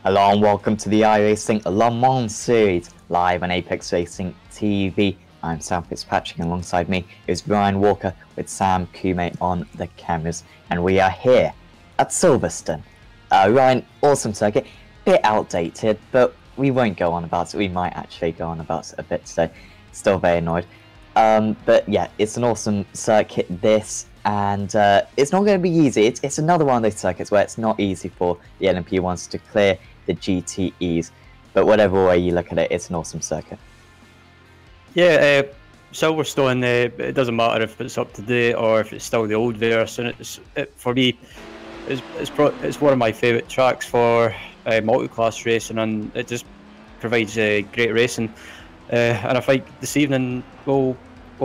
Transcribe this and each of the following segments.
Hello and welcome to the iRacing Le Mans series, live on Apex Racing TV. I'm Sam Fitzpatrick, and alongside me is Ryan Walker with Sam Kumo on the cameras. And we are here at Silverstone. Ryan, awesome circuit, bit outdated, but we won't go on about it. We might actually go on about it a bit today. Still very annoyed. But yeah, it's an awesome circuit this, and it's not going to be easy. It's another one of those circuits where it's not easy for the LMP1s to clear the GTEs, but whatever way you look at it, it's an awesome circuit. Yeah, Silverstone, it doesn't matter if it's up to date or if it's still the old version. For me, it's one of my favourite tracks for multi-class racing, and it just provides great racing. And I think this evening will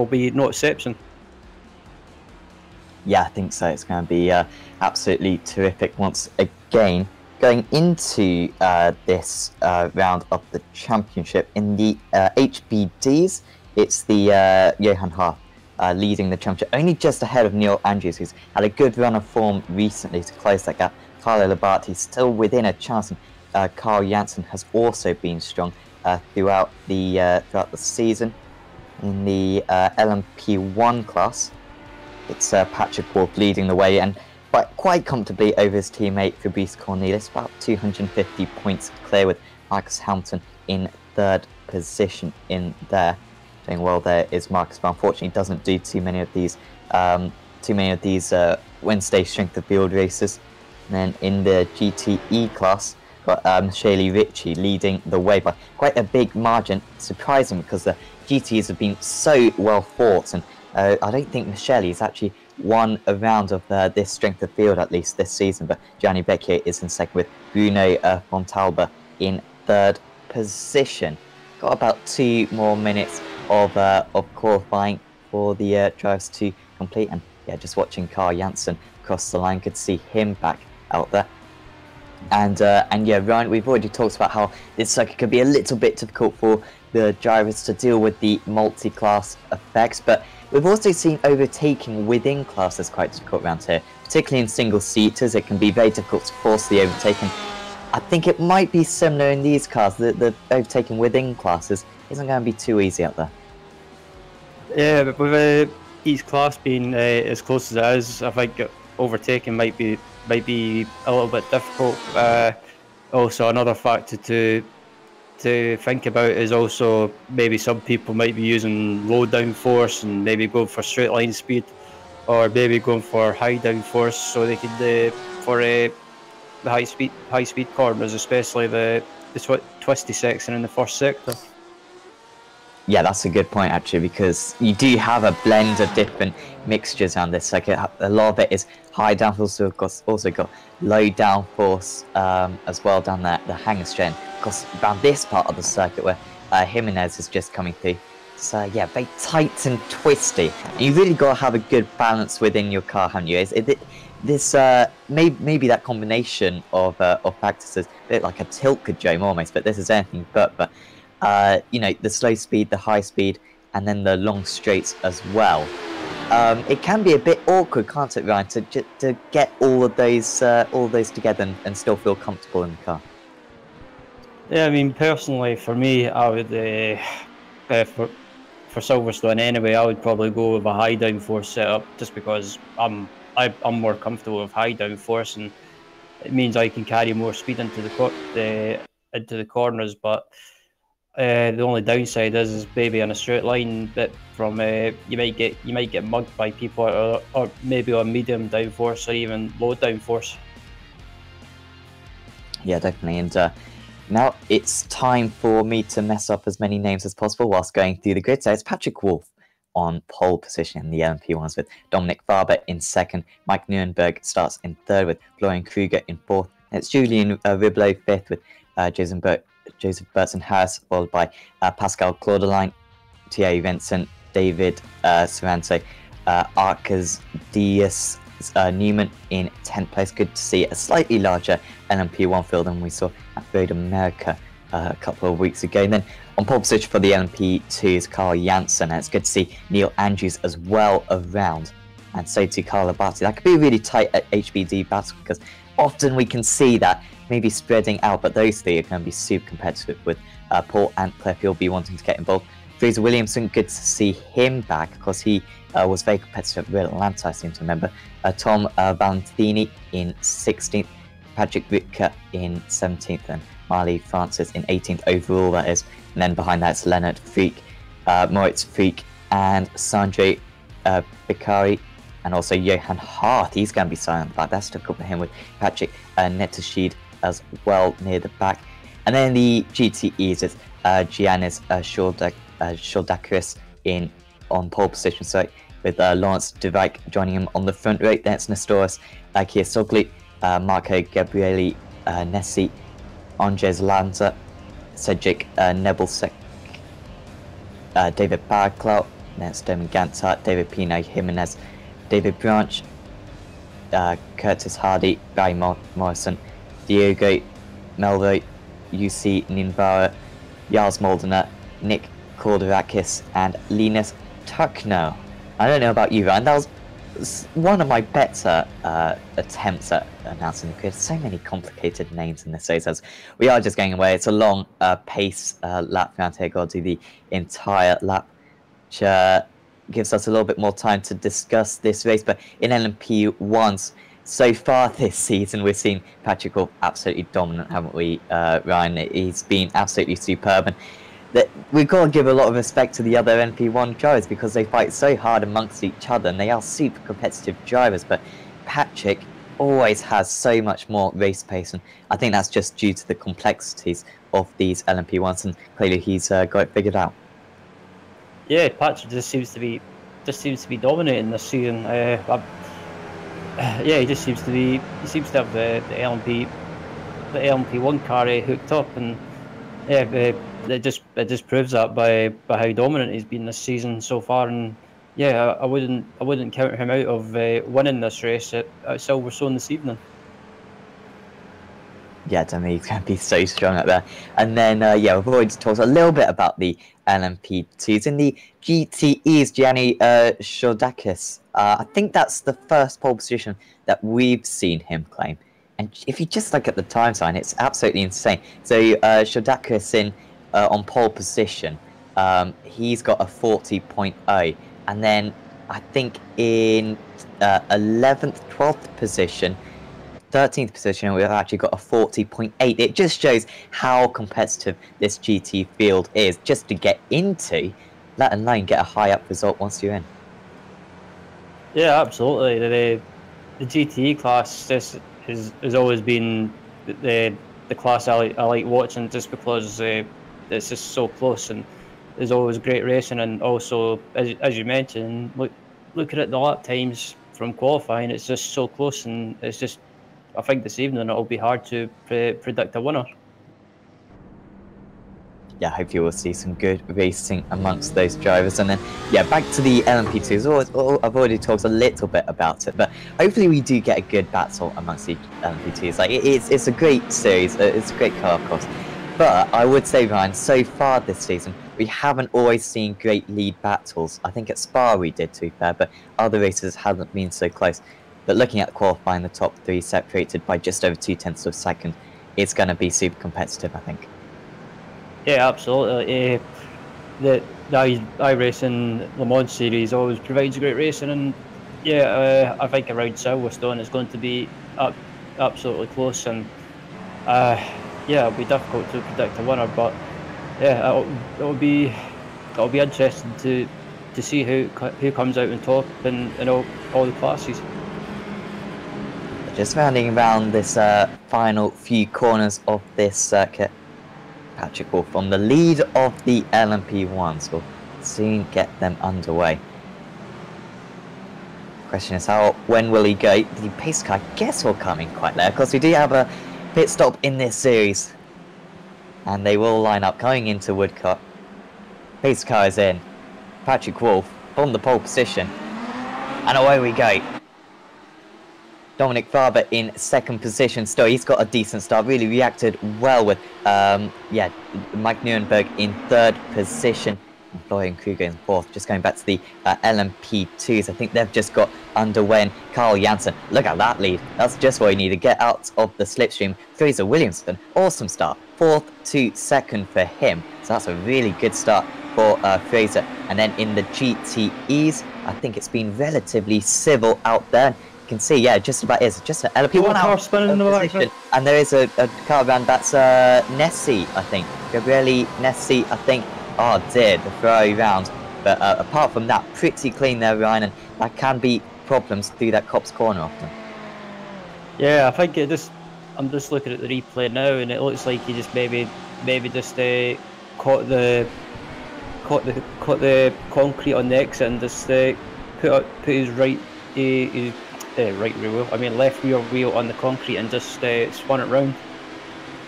be no exception. Yeah, I think so. It's going to be absolutely terrific once again. Going into this round of the championship in the HBDs, it's the Johan Haaf leading the championship, only just ahead of Neil Andrews, who's had a good run of form recently to close that gap. Carlo Labate still within a chance, and Carl Janssen has also been strong throughout the season. In the LMP1 class, it's Patrick Wolff leading the way, and quite comfortably over his teammate Fabrice Cornelis, about 250 points clear, with Marcus Hamilton in third position in there. Doing well there is Marcus, but unfortunately doesn't do too many of these Wednesday strength of field races. And then in the GTE class, got Shaylee Ritchie leading the way by quite a big margin, surprising because the GTEs have been so well fought, and I don't think Michele has actually won a round of this strength of field, at least this season, but Gianni Becchier is in second, with Bruno Fontalba in third position. Got about 2 more minutes of qualifying for the drivers to complete, and yeah, just watching Carl Janssen cross the line, could see him back out there. And yeah, Ryan, we've already talked about how this circuit could be a little bit difficult for the drivers to deal with the multi-class effects, but we've also seen overtaking within classes quite difficult around here, particularly in single-seaters. It can be very difficult to force the overtaking. I think it might be similar in these cars. The overtaking within classes isn't going to be too easy out there. Yeah, but with each class being as close as it is, I think overtaking might be a little bit difficult. Also, another factor to think about is also maybe some people might be using low downforce and maybe going for straight line speed, or maybe going for high downforce so they could for the high speed corners, especially the twisty section in the first sector. Yeah, that's a good point actually, because you do have a blend of different mixtures on this circuit. A lot of it is high downforce, so of course also got low downforce as well down the hangar straight. Of course, around this part of the circuit where Jimenez is just coming through. So yeah, very tight and twisty. And you really got to have a good balance within your car, haven't you? Maybe that combination of factors is a bit like a tilt control almost, but this is anything but. You know, the slow speed, the high speed, and then the long straights as well. It can be a bit awkward, can't it, Ryan, to get all of those together and still feel comfortable in the car? Yeah, I mean, personally, for me, I would for Silverstone anyway, I would probably go with a high downforce setup, just because I'm more comfortable with high downforce, and it means I can carry more speed into the corners, but. The only downside is maybe on a straight line that from you might get mugged by people, or maybe on medium downforce or even low downforce. Yeah, definitely. And now it's time for me to mess up as many names as possible whilst going through the grid. So it's Patrick Wolff on pole position in the LMP1s, with Dominic Farber in second. Mike Nuremberg starts in third, with Florian Kruger in fourth. And it's Julian Riblo fifth, with Joseph Burton Harris, followed by Pascal Claudeline, Thierry Vincent, David Sorrento, Arcas Diaz Newman in 10th place. Good to see a slightly larger LMP1 field than we saw at Road America a couple of weeks ago. And then on pole position for the LMP2 is Carl Janssen, and it's good to see Neil Andrews as well around. and so too Carlo Barty. That could be a really tight HBD battle, because often we can see that maybe spreading out, but those three are going to be super competitive, with Paul and Clef will be wanting to get involved. Fraser Williamson, good to see him back, because he was very competitive at Atlanta, I seem to remember. Tom Valentini in 16th, Patrick Ritka in 17th, and Marley Francis in 18th overall, that is. And then behind that it's Leonard Freak, Moritz Freak, and Sanjay Bikari, and also Johan Hart. He's going to be silent back. That's difficult for him, with Patrick Netashid as well near the back. And then the GTEs, it's Giannis Shordakis on pole position, sorry, with Lawrence De Rijk joining him on the front row. Then it's Nestoras Kiasoglu, Marco Gabrieli Nessi, Andres Lanza, Cedric Nebelsek, David Barclow, then it's Domin Gantar, David Pino Jimenez, David Branch, Curtis Hardy, Barry Morrison, Diogo Melvo, UC Ninvara, Jars Moldener, Nick Kordarakis, and Linus Tuckno. I don't know about you, Ryan. That was one of my better attempts at announcing the grid. So many complicated names in this race, as we are just going away. It's a long pace lap round here. Got to do the entire lap, which gives us a little bit more time to discuss this race. But in LMP1s, so far this season, we've seen Patrick Wolf absolutely dominant, haven't we, Ryan? He's been absolutely superb. And we've got to give a lot of respect to the other LMP1 drivers, because they fight so hard amongst each other, and they are super competitive drivers. But Patrick always has so much more race pace, and I think that's just due to the complexities of these LMP1s, and clearly he's got it figured out. Yeah, Patrick just seems to be dominating this season. Yeah, he seems to have the LMP1 car hooked up, and yeah, it just proves that by how dominant he's been this season so far. And yeah, I wouldn't count him out of winning this race at Silverstone this evening. Yeah, to me, he's going to be so strong out there. And then, yeah, we've already talked a little bit about the LMP2s. In the GTEs, Gianni Shordakis, I think that's the first pole position that we've seen him claim. And if you just look at the time sign, it's absolutely insane. So Shordakis on pole position, he's got a 40.0. And then I think in 11th, 12th position, 13th position, we've actually got a 40.8. It just shows how competitive this GT field is, just to get into, let alone get a high up result once you're in. Yeah, absolutely. The GTE class has always been the class I like watching, just because it's just so close, and there's always great racing. And also, as you mentioned, looking at the lap times from qualifying, it's just so close, and it's just, I think this evening it'll be hard to predict a winner. Yeah, hopefully we'll see some good racing amongst those drivers. And then, yeah, back to the LMP2s. I've already talked a little bit about it, but hopefully we do get a good battle amongst the LMP2s. Like, it's a great series. It's a great car, of course. But I would say, Ryan, so far this season, we haven't always seen great lead battles. I think at Spa we did, to be fair, but other races haven't been so close. But looking at qualifying, the top three separated by just over 0.2 of a second, it's going to be super competitive, I think. Yeah, absolutely. The iRacing Le Mans series always provides great racing, and yeah, I think around Silverstone it's going to be absolutely close, and yeah, it'll be difficult to predict a winner, but yeah, it'll be interesting to see who comes out on top in all the classes. Just rounding around this final few corners of this circuit, Patrick Wolf on the lead of the LMP1s. We'll soon get them underway. Question is, when will he go? The pace car, I guess, will come in quite late. Of course, we do have a pit stop in this series, and they will line up going into Woodcock. Pace car is in. Patrick Wolf on the pole position, and away we go. Dominic Farber in second position still. He's got a decent start, really reacted well with, yeah, Mike Nuremberg in third position. and Florian Kruger in 4th. Just going back to the LMP2s, I think they've just got underway, and Carl Janssen, look at that lead. That's just what you need to get out of the slipstream. Fraser Williamson, awesome start. 4th to 2nd for him. So that's a really good start for Fraser. And then in the GTEs, I think it's been relatively civil out there. You can see, yeah, just about is just an LMP1 car spinning in the back. And there is a car around, that's Nessie, I think. Gabriele Nessie, I think. Oh dear, the throw round. But apart from that, pretty clean there, Ryan, and that can be problems through that Copse corner often. Yeah, I think I'm just looking at the replay now, and it looks like he just maybe just caught the concrete on the exit and just put his left rear wheel on the concrete and just spun it round.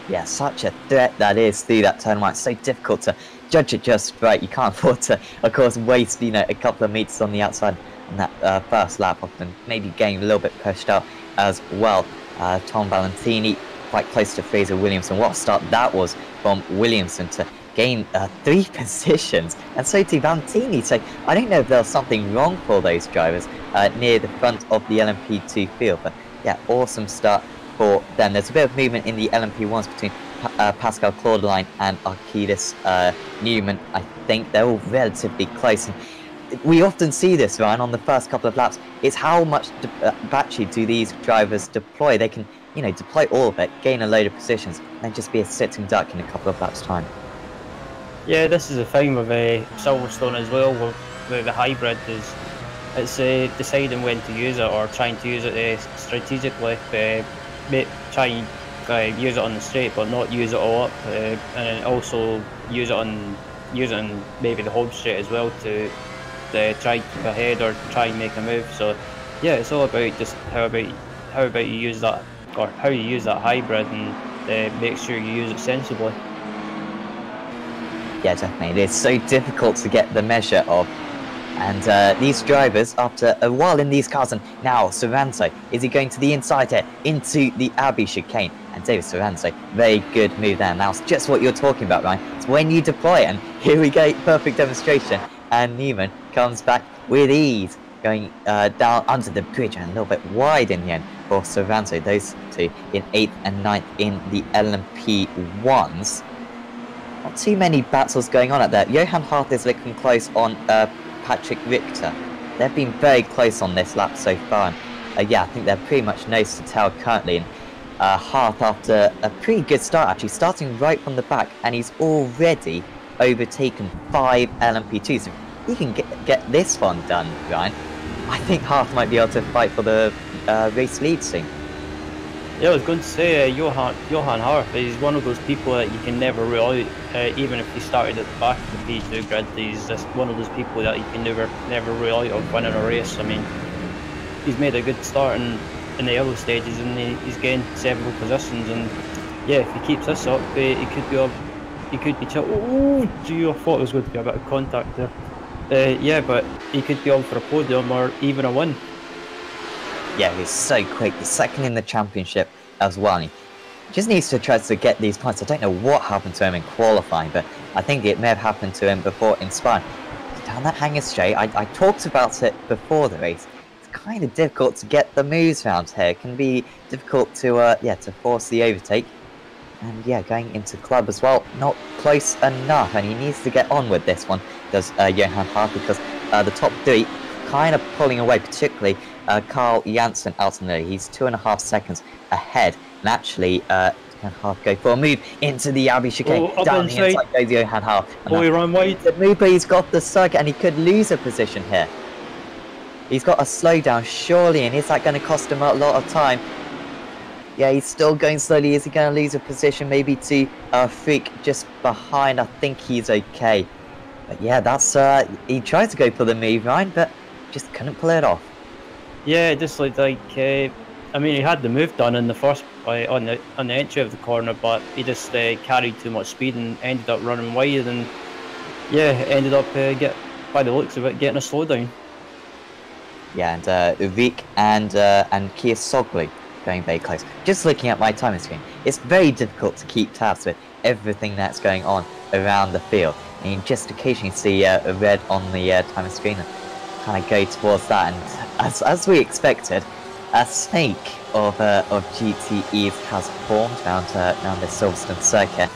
Yeah, such a threat that is through that turn one. It's so difficult to judge it just right. You can't afford to, of course, waste a couple of meters on the outside on that first lap, often maybe getting a little bit pushed out as well. Tom Valentini quite close to Fraser Williamson. What a start that was from Williamson to gain 3 positions, and so too Valentini. So I don't know if there's something wrong for those drivers near the front of the LMP2 field, but yeah, awesome start for them. There's a bit of movement in the LMP1s between Pascal Claudeline and Archidis Newman. I think they're all relatively close, and we often see this, Ryan, on the first couple of laps. It's how much battery do these drivers deploy. They can, deploy all of it, gain a load of positions, and just be a sitting duck in a couple of laps' time. Yeah, this is the thing with Silverstone as well, with the hybrid, is it's deciding when to use it or trying to use it strategically. Try and use it on the straight, but not use it all up, and also use it on maybe the home straight as well to try to keep ahead or try and make a move. So yeah, it's all about just how about you use that, or how you use that hybrid, and make sure you use it sensibly. Yeah, definitely. It is so difficult to get the measure of. And these drivers, after a while in these cars, and now Sorrento, is he going to the inside here, into the Abbey chicane? And David Sorrento, very good move there. And that's just what you're talking about, Ryan. It's when you deploy it, and here we go, perfect demonstration. And Newman comes back with ease, going down under the bridge and a little bit wide in the end for Sorrento. Those two in 8th and 9th in the LMP1s. Not too many battles going on at there. Johan Hart is looking close on Patrick Richter. They've been very close on this lap so far. And, yeah, I think they're pretty much nose to tail currently. And Hart, after a pretty good start, actually starting right from the back, and he's already overtaken 5 LMP2s. If he can get this one done, Ryan, I think Hart might be able to fight for the race lead soon. Yeah, I was going to say Johan Hart is one of those people that you can never rule out, even if he started at the back of the P2 grid. He's just one of those people that you can never rule out of winning a race. I mean, he's made a good start in the early stages, and he's gained several positions. And yeah, if he keeps this up, he could be oh gee, I thought there was going to be a bit of contact there. Yeah, but he could be on for a podium or even a win. Yeah, he's so quick. He's second in the championship as well. He just needs to try to get these points. I don't know what happened to him in qualifying, but I think it may have happened to him before in Spa. Down that hanger straight, I talked about it before the race. It's kind of difficult to get the moves round here. It can be difficult to force the overtake. And yeah, going into club as well, not close enough, and he needs to get on with this one, does Johan Hart, because the top 3 kind of pulling away, particularly Carl Janssen out in there. He's 2.5 seconds ahead, and actually Johan Hart go for a move into the Abbey chicane. Down the inside goes Johan Hart. Oh, he ran wide. The move, but he's got the circuit, and he could lose a position here. He's got a slowdown, surely, and is that going to cost him a lot of time? Yeah, he's still going slowly. Is he going to lose a position maybe to Freak just behind? I think he's okay. But yeah, that's he tried to go for the move, Ryan, but just couldn't pull it off. Yeah, just like I mean, he had the move done in the first on the entry of the corner, but he just carried too much speed and ended up running wide, and yeah, ended up by the looks of it, getting a slowdown. Yeah, and Uvik and Kiosoglu going very close. Just looking at my timing screen, it's very difficult to keep tabs with everything that's going on around the field. And you just occasionally see a red on the timing screen and kind of go towards that. And as we expected, a snake of GTEs has formed around the Silverstone circuit.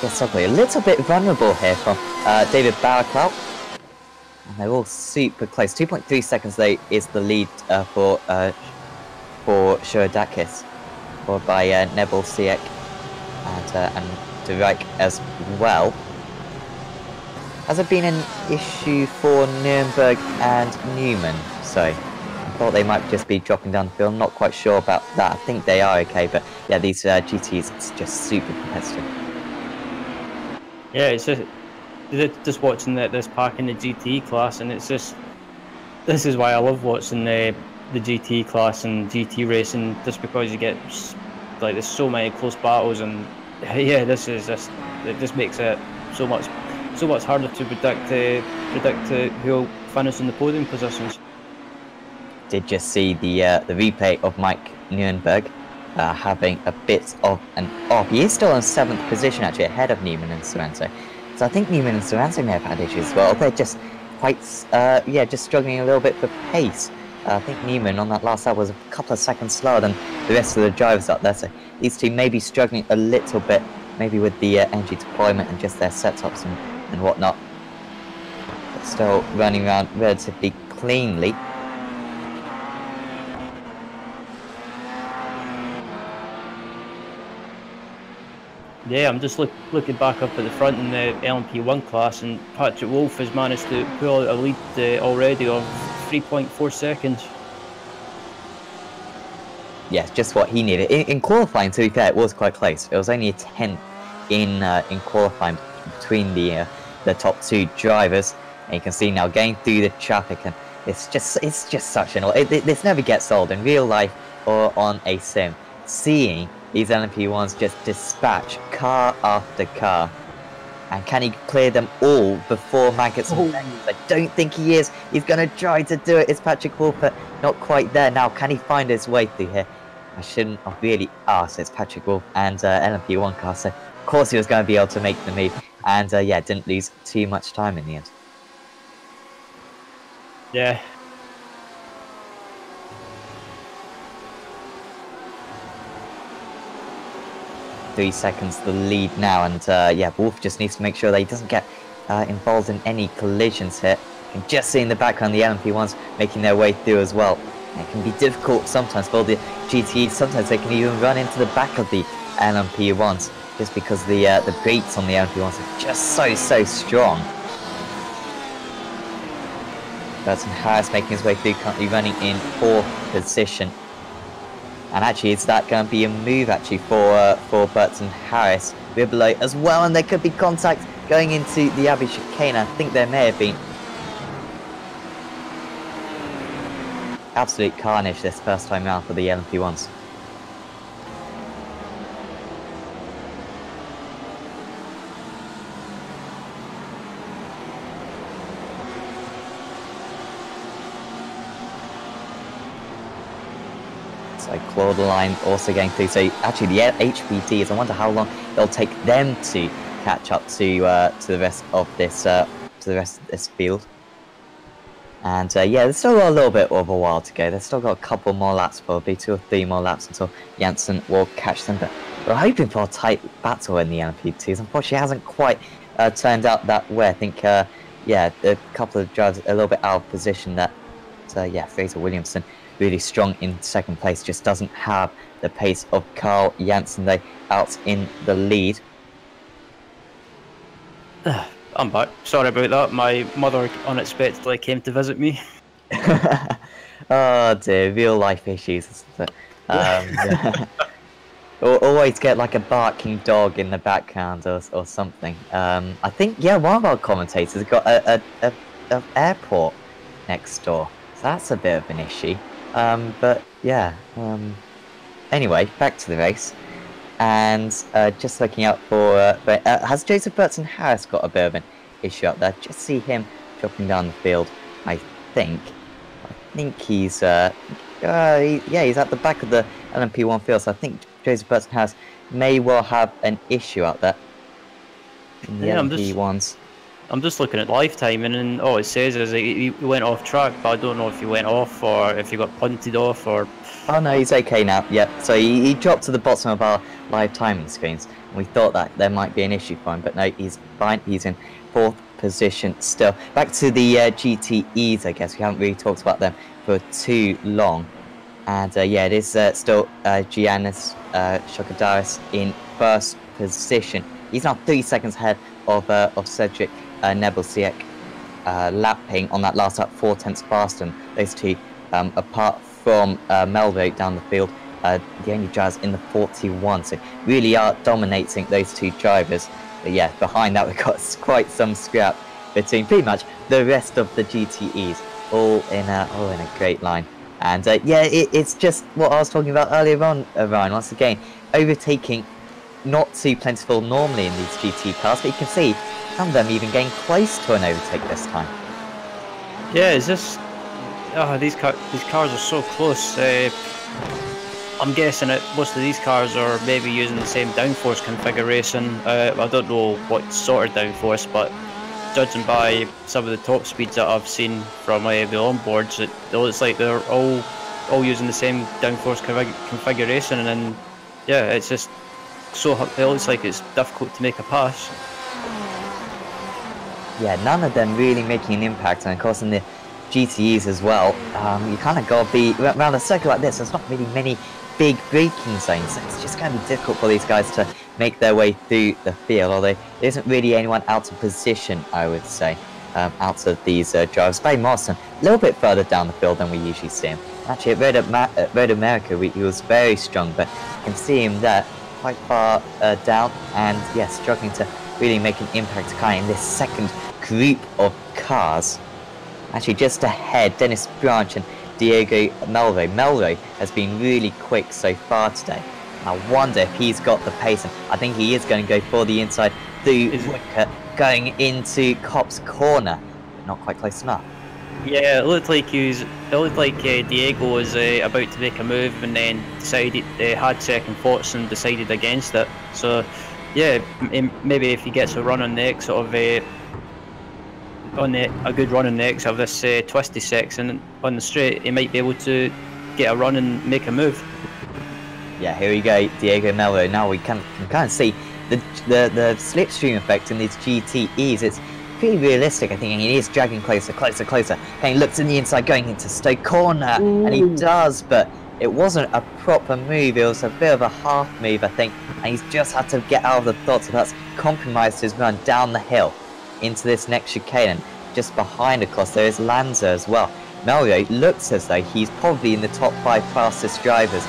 Yes, probably a little bit vulnerable here from David Barclout. And they're all super close. 2.3 seconds though is the lead for Shirodakis, followed by Nebel Siek and De Rijk as well. Has it been an issue for Nuremberg and Newman? So I thought they might just be dropping down the field. I'm not quite sure about that. I think they are okay, but yeah, these GTs, it's just super competitive. Yeah, it's just watching this pack in the GT class, and it's just, this is why I love watching the GT class and GT racing, just because you get like there's so many close battles, and yeah, it just makes it so much harder to predict who will finish in the podium positions. Did just see the replay of Mike Nuremberg having a bit of an off. He is still in 7th position actually, ahead of Newman and Sorrento. So I think Newman and Sorrento may have had issues as well. They're just quite just struggling a little bit for pace. I think Newman on that lap was a couple of seconds slower than the rest of the drivers up there. So these two may be struggling a little bit, maybe with the energy deployment and just their setups and whatnot. But still running around relatively cleanly. Yeah, I'm just looking back up at the front in the LMP1 class, and Patrick Wolf has managed to pull out a lead already of 3.4 seconds. Yes, just what he needed. In qualifying, to be fair, it was quite close. It was only a 10th in qualifying between the top two drivers. And you can see now going through the traffic, and it's just such an... This never gets old in real life or on a sim. Seeing these LMP1s just dispatch car after car. And can he clear them all before Maggots and Bengals? I don't think he is. He's going to try to do it. It's Patrick Wolf, but not quite there. Now, can he find his way through here? I shouldn't have really asked. It's Patrick Wolf and LMP1 car, so of course he was going to be able to make the move. And yeah, didn't lose too much time in the end. Yeah. .3 seconds the lead now, and yeah, Wolf just needs to make sure that he doesn't get involved in any collisions here. You can just see in the background the LMP1s making their way through as well. And it can be difficult sometimes for the GTEs. Sometimes they can even run into the back of the LMP1s just because the brakes on the LMP1s are just so strong. Burton Harris making his way through, currently running in 4th position. And actually, is that going to be a move actually for Burton Harris? We're below as well, and there could be contact going into the Abbey chicane. I think there may have been. Absolute carnage this first time round for the LMP1s. So Claude Line also going through. So actually the HPDs, I wonder how long it'll take them to catch up to the rest of this field. And yeah, there's still got a little bit of a while to go. They've still got a couple more laps, probably 2 or 3 more laps until Janssen will catch them. But we're hoping for a tight battle in the LMP2s. Unfortunately, it hasn't quite turned out that way. I think yeah, a couple of drivers a little bit out of position. That yeah, Fraser Williamson, really strong in 2nd place, just doesn't have the pace of Carl Janssen. They out in the lead. I'm back. Sorry about that. My mother unexpectedly came to visit me. Oh dear, real life issues. Yeah. Always get like a barking dog in the background or something. I think, yeah, one of our commentators got a airport next door. So that's a bit of an issue. But yeah, anyway, back to the race. And just looking out for... has Joseph Burton Harris got a bit of an issue up there? Just see him dropping down the field, I think. I think he's... yeah, he's at the back of the LMP1 field, so I think Joseph Burton Harris may well have an issue out there in the LMP1s. I'm just looking at live timing, and all it says is that he went off track, but I don't know if he went off or if he got punted off or. Oh no, he's okay now. Yep. So he dropped to the bottom of our live timing screens, and we thought that there might be an issue for him, but no, he's fine. He's in 4th position still. Back to the GTEs, I guess. We haven't really talked about them for too long. And yeah, it is still Giannis Shokadaris in 1st position. He's now 3 seconds ahead of Cedric Nebelsiek, lapping on that last lap 4/10 faster than those two, apart from Melvo down the field, the only drivers in the 41, so really are dominating those two drivers. But yeah, behind that we've got quite some scrap between pretty much the rest of the GTEs, all in a great line. And yeah, it's just what I was talking about earlier on, Ryan. Once again, overtaking not too plentiful normally in these GT cars, but you can see some of them even getting close to an overtake this time. Yeah, is this? Oh, these cars are so close. I'm guessing that most of these cars are maybe using the same downforce configuration. I don't know what sort of downforce, but judging by some of the top speeds that I've seen from the onboards, it looks like they're all using the same downforce configuration, and then yeah, it's just so it looks like it's difficult to make a pass. Yeah, none of them really making an impact, and of course in the GTEs as well, you kind of got to be around a circle like this. There's not really many big braking zones, so it's just going to be difficult for these guys to make their way through the field, although there isn't really anyone out of position, I would say, out of these drivers. Barry Morrison, a little bit further down the field than we usually see him. Actually, at Road America, he was very strong, but you can see him there quite far down, and yeah, struggling to really make an impact kind of in this second group of cars. Actually, just ahead, Dennis Branch and Diego Melvo. Melvo has been really quick so far today. I wonder if he's got the pace, and I think he is going to go for the inside through Wicker, going into Cop's corner, but not quite close enough. Yeah, it looked like Diego was about to make a move, and then decided had second thoughts and decided against it. So yeah, maybe if he gets a run on the exit of a good run on the exit of this twisty section on the straight, he might be able to get a run and make a move. Yeah, here we go, Diego Melvo. Now we can kind of see the slipstream effect in these GTEs. It's pretty realistic, I think, and he is dragging closer. And he looks in the inside, going into Stoke corner, and he does, but it wasn't a proper move. It was a bit of a half move, I think, and he's just had to get out of the dot, so that's compromised his run down the hill into this next chicane. And just behind, of course, there is Lanza as well. Melvo looks as though he's probably in the top 5 fastest drivers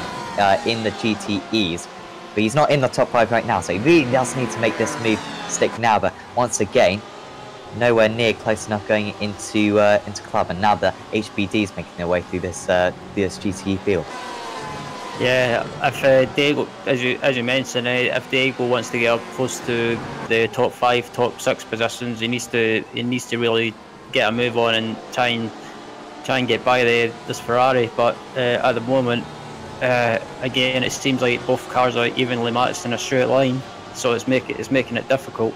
in the GTEs, but he's not in the top 5 right now, so he really does need to make this move stick now. But once again, nowhere near close enough going into club, and now the HBD's making their way through this GTE field. Yeah, if Diego, as you mentioned, if Diego wants to get up close to the top 5, top 6 positions, he needs to really get a move on and try and get by this Ferrari. But at the moment, again, it seems like both cars are evenly matched in a straight line, so it's making it difficult.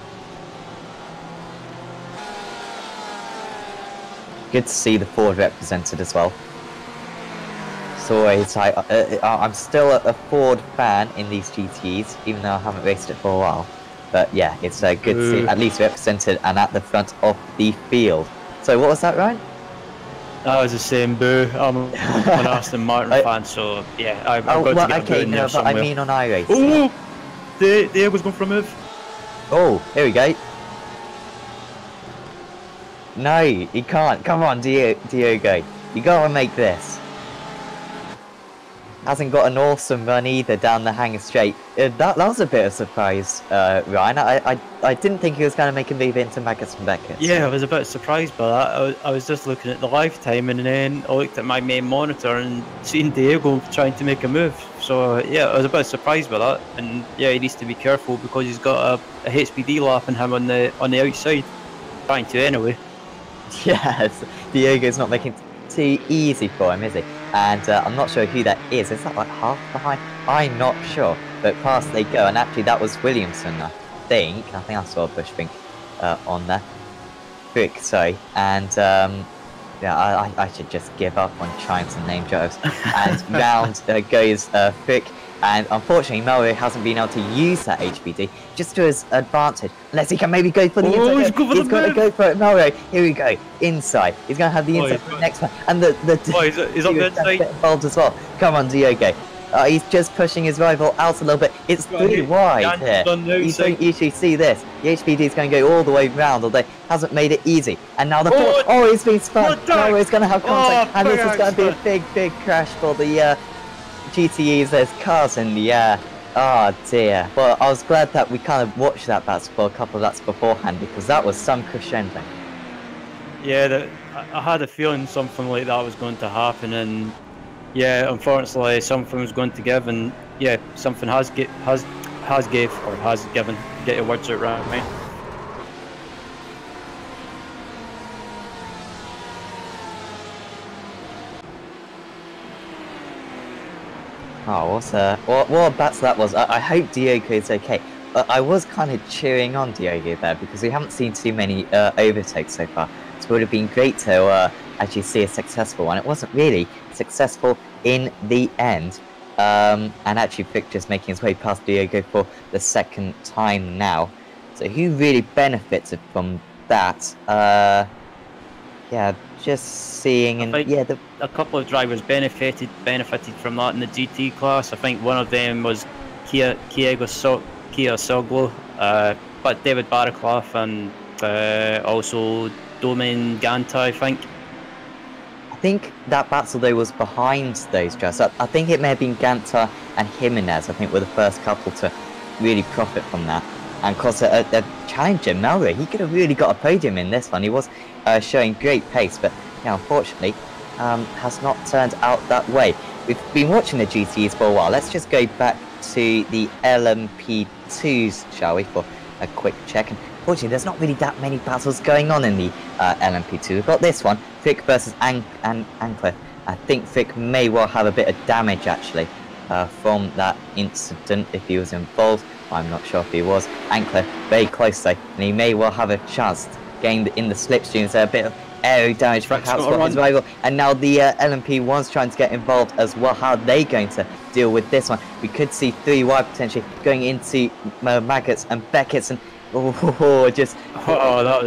Good to see the Ford represented as well. So I'm still a Ford fan in these GTEs, even though I haven't raced it for a while. But yeah, it's good to see at least represented and at the front of the field. So what was that, Ryan? I was just saying boo. I'm an Aston Martin fan, so yeah, I've got to get a boo in there somewhere. But I mean on iRacing. Oh, Diego's going for a move. Oh, here we go. No, he can't. Come on, Diego. You gotta make this. Hasn't got an awesome run either down the Hangar Straight. That was a bit of a surprise, Ryan. I didn't think he was going to make a move into Magus and Beckett. Yeah, I was a bit surprised by that. I was just looking at the live time, and then I looked at my main monitor and seen Diego trying to make a move. So yeah, I was a bit surprised by that. And yeah, he needs to be careful because he's got a HBD lapping him on the outside. Trying to anyway. Yes, Diego's not making too easy for him, is he? And I'm not sure who that is. Is that like half behind? I'm not sure. But past they go, and actually that was Williamson, I think. I saw a Bush thing on there. Frick, sorry, and yeah, I should just give up on trying to name jokes. And round goes Frick, and unfortunately Melro hasn't been able to use that HBD just to his advantage. Unless he can maybe go for the inside. He's going to go for it, Melro. Here we go, inside. He's going to have the inside for the next one. And he's on the inside. Involved as well. Come on, Diogo. He's just pushing his rival out a little bit. It's 3 wide here. You don't usually see this. The HBD is going to go all the way round, although hasn't made it easy. And now the he's been spun. Now he's going to have contact, and this is going to be a big crash for the GTEs. There's cars in the air. Oh dear. Well, I was glad that we kind of watched that for a couple of laps beforehand, because that was some crescendo. Yeah, I had a feeling something like that was going to happen, and yeah, unfortunately, something was going to give, and yeah, something has given. Get your words out right, mate. Oh, what a battle that was. I hope Diogo is okay. I was kind of cheering on Diogo there, because we haven't seen too many overtakes so far. So it would have been great to actually see a successful one. It wasn't really successful in the end. And actually Frick just making his way past Diogo for the second time now. So who really benefited from that? Yeah, just seeing, and yeah, a couple of drivers benefited from that in the GT class. I think one of them was Kia Soglo, but David Barraclough and also Domain Ganta, I think. I think that battle though was behind those drivers. I think it may have been Ganta and Jimenez, I think, were the first couple to really profit from that. And of course, a challenger, Melro, he could have really got a podium in this one. He was showing great pace, but yeah, unfortunately, has not turned out that way. We've been watching the GTEs for a while. Let's just go back to the LMP2s, shall we, for a quick check. And unfortunately, there's not really that many battles going on in the LMP2. We've got this one, Frick versus Ancliffe. I think Frick may well have a bit of damage, actually, from that incident, if he was involved. I'm not sure if he was. Ancliffe very close though, and he may well have a chance to gain in the slipstreams. A bit of aero damage perhaps from his rival, and now the LMP1's trying to get involved as well. How are they going to deal with this one? We could see 3 wide potentially going into Maggots and Beckett's, and that was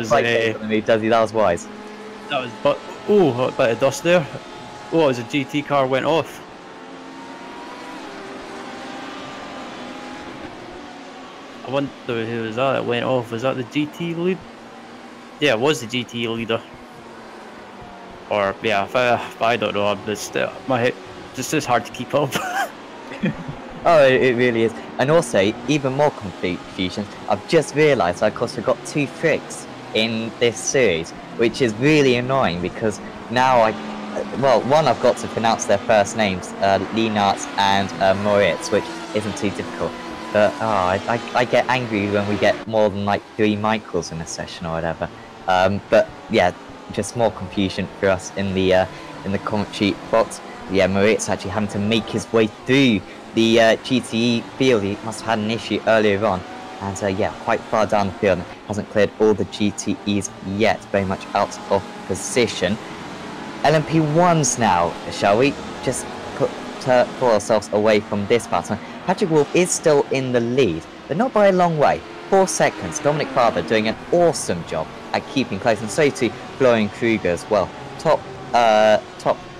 that was wise. That was a bit of dust there. Oh, it was a GT car went off. I wonder who was that went off. Was that the GT lead? Yeah, it was the GT leader. Or yeah, I don't know. My head just hard to keep up. Oh, it really is. And also, even more confusion. I've just realised, of course, we've got 2 Fricks in this series, which is really annoying, because now one, I've got to pronounce their first names, Leenart and Moritz, which isn't too difficult. But I get angry when we get more than like 3 Michaels in a session or whatever. But yeah, just more confusion for us in the commentary box. Yeah, Moritz actually having to make his way through the GTE field. He must have had an issue earlier on, and yeah, quite far down the field, and hasn't cleared all the GTEs yet. Very much out of position. LMP1s now, shall we? Just pull ourselves away from this battle. Patrick Wolf is still in the lead, but not by a long way. 4 seconds. Dominic Farber doing an awesome job at keeping close, and so too Florian Kruger as well. Top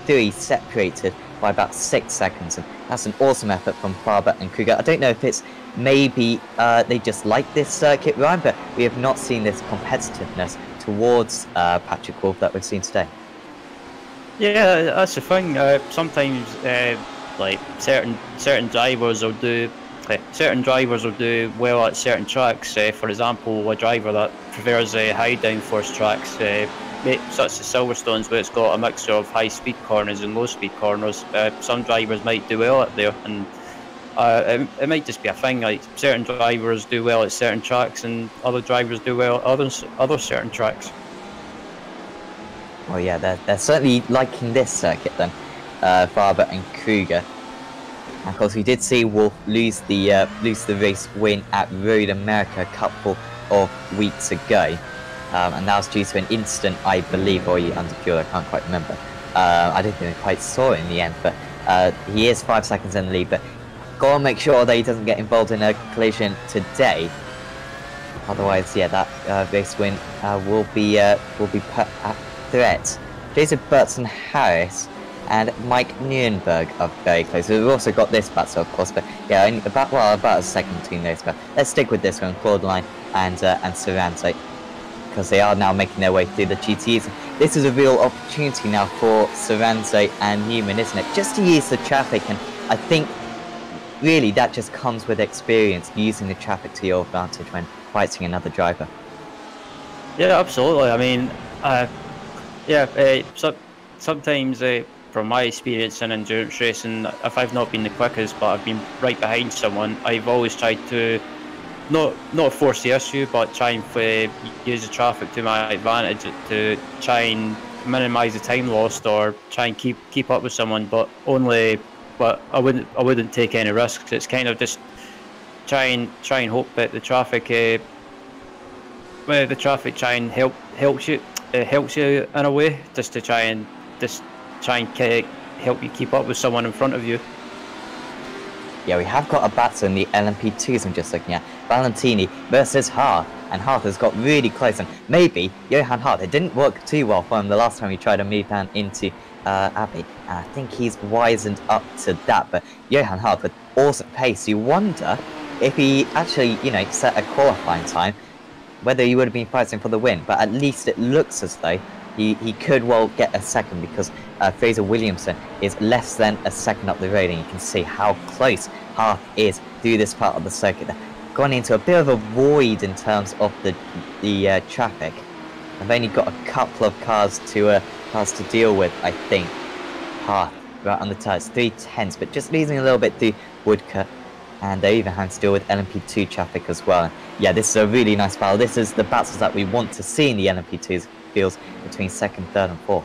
3 separated by about 6 seconds, and that's an awesome effort from Farber and Kruger. I don't know if it's maybe they just like this circuit, Ryan, but we have not seen this competitiveness towards Patrick Wolf that we've seen today. Yeah, that's the thing. Sometimes like certain drivers will do well at certain tracks. For example, a driver that prefers high downforce tracks, such as Silverstones, where it's got a mixture of high speed corners and low speed corners. Some drivers might do well at there, and it might just be a thing. Like certain drivers do well at certain tracks, and other drivers do well at other certain tracks. Well, yeah, they're certainly liking this circuit then, Farber and Kruger. And of course, we did see Wolf lose the race win at Road America a couple of weeks ago. and that was due to an incident, I believe, or he underfueled, I can't quite remember. I don't think we quite saw it in the end, but he is 5 seconds in the lead, but gotta make sure that he doesn't get involved in a collision today. Otherwise, yeah, that race win will be put at threat. Jason Burton Harris and Mike Nürnberg are very close. We've also got this battle, of course, but yeah, only about a second between those. But let's stick with this one, Claudeline and Sorrento, because they are now making their way through the GTEs. This is a real opportunity now for Sorrento and Newman, isn't it? Just to use the traffic, and I think really that just comes with experience, using the traffic to your advantage when fighting another driver. Yeah, absolutely. I mean, sometimes from my experience in endurance racing, if I've not been the quickest but I've been right behind someone, I've always tried to not force the issue, but try and use the traffic to my advantage to try and minimise the time lost, or try and keep up with someone, but I wouldn't take any risks. It's kind of just try and hope that the traffic try and helps you in a way, just to try and help you keep up with someone in front of you. Yeah, we have got a battle in the LMP2s I'm just looking at. Valentini versus Hart, and Hart has got really close, and maybe Johan Hart, it didn't work too well for him the last time he tried to move down into Abbey, and I think he's wisened up to that. But Johan Hart with awesome pace, you wonder if he actually, set a qualifying time, whether he would have been fighting for the win. But at least it looks as though he could well get a second, because Fraser Williamson is less than a second up the road, and you can see how close Hart is through this part of the circuit. They've gone into a bit of a void in terms of the traffic. They've only got a couple of cars to deal with, I think. Hart right on the tyres, 3/10, but just losing a little bit through Woodcote, and they even have to deal with LMP2 traffic as well. Yeah, this is a really nice battle. This is the battles that we want to see in the LMP2's fields between second, third and fourth.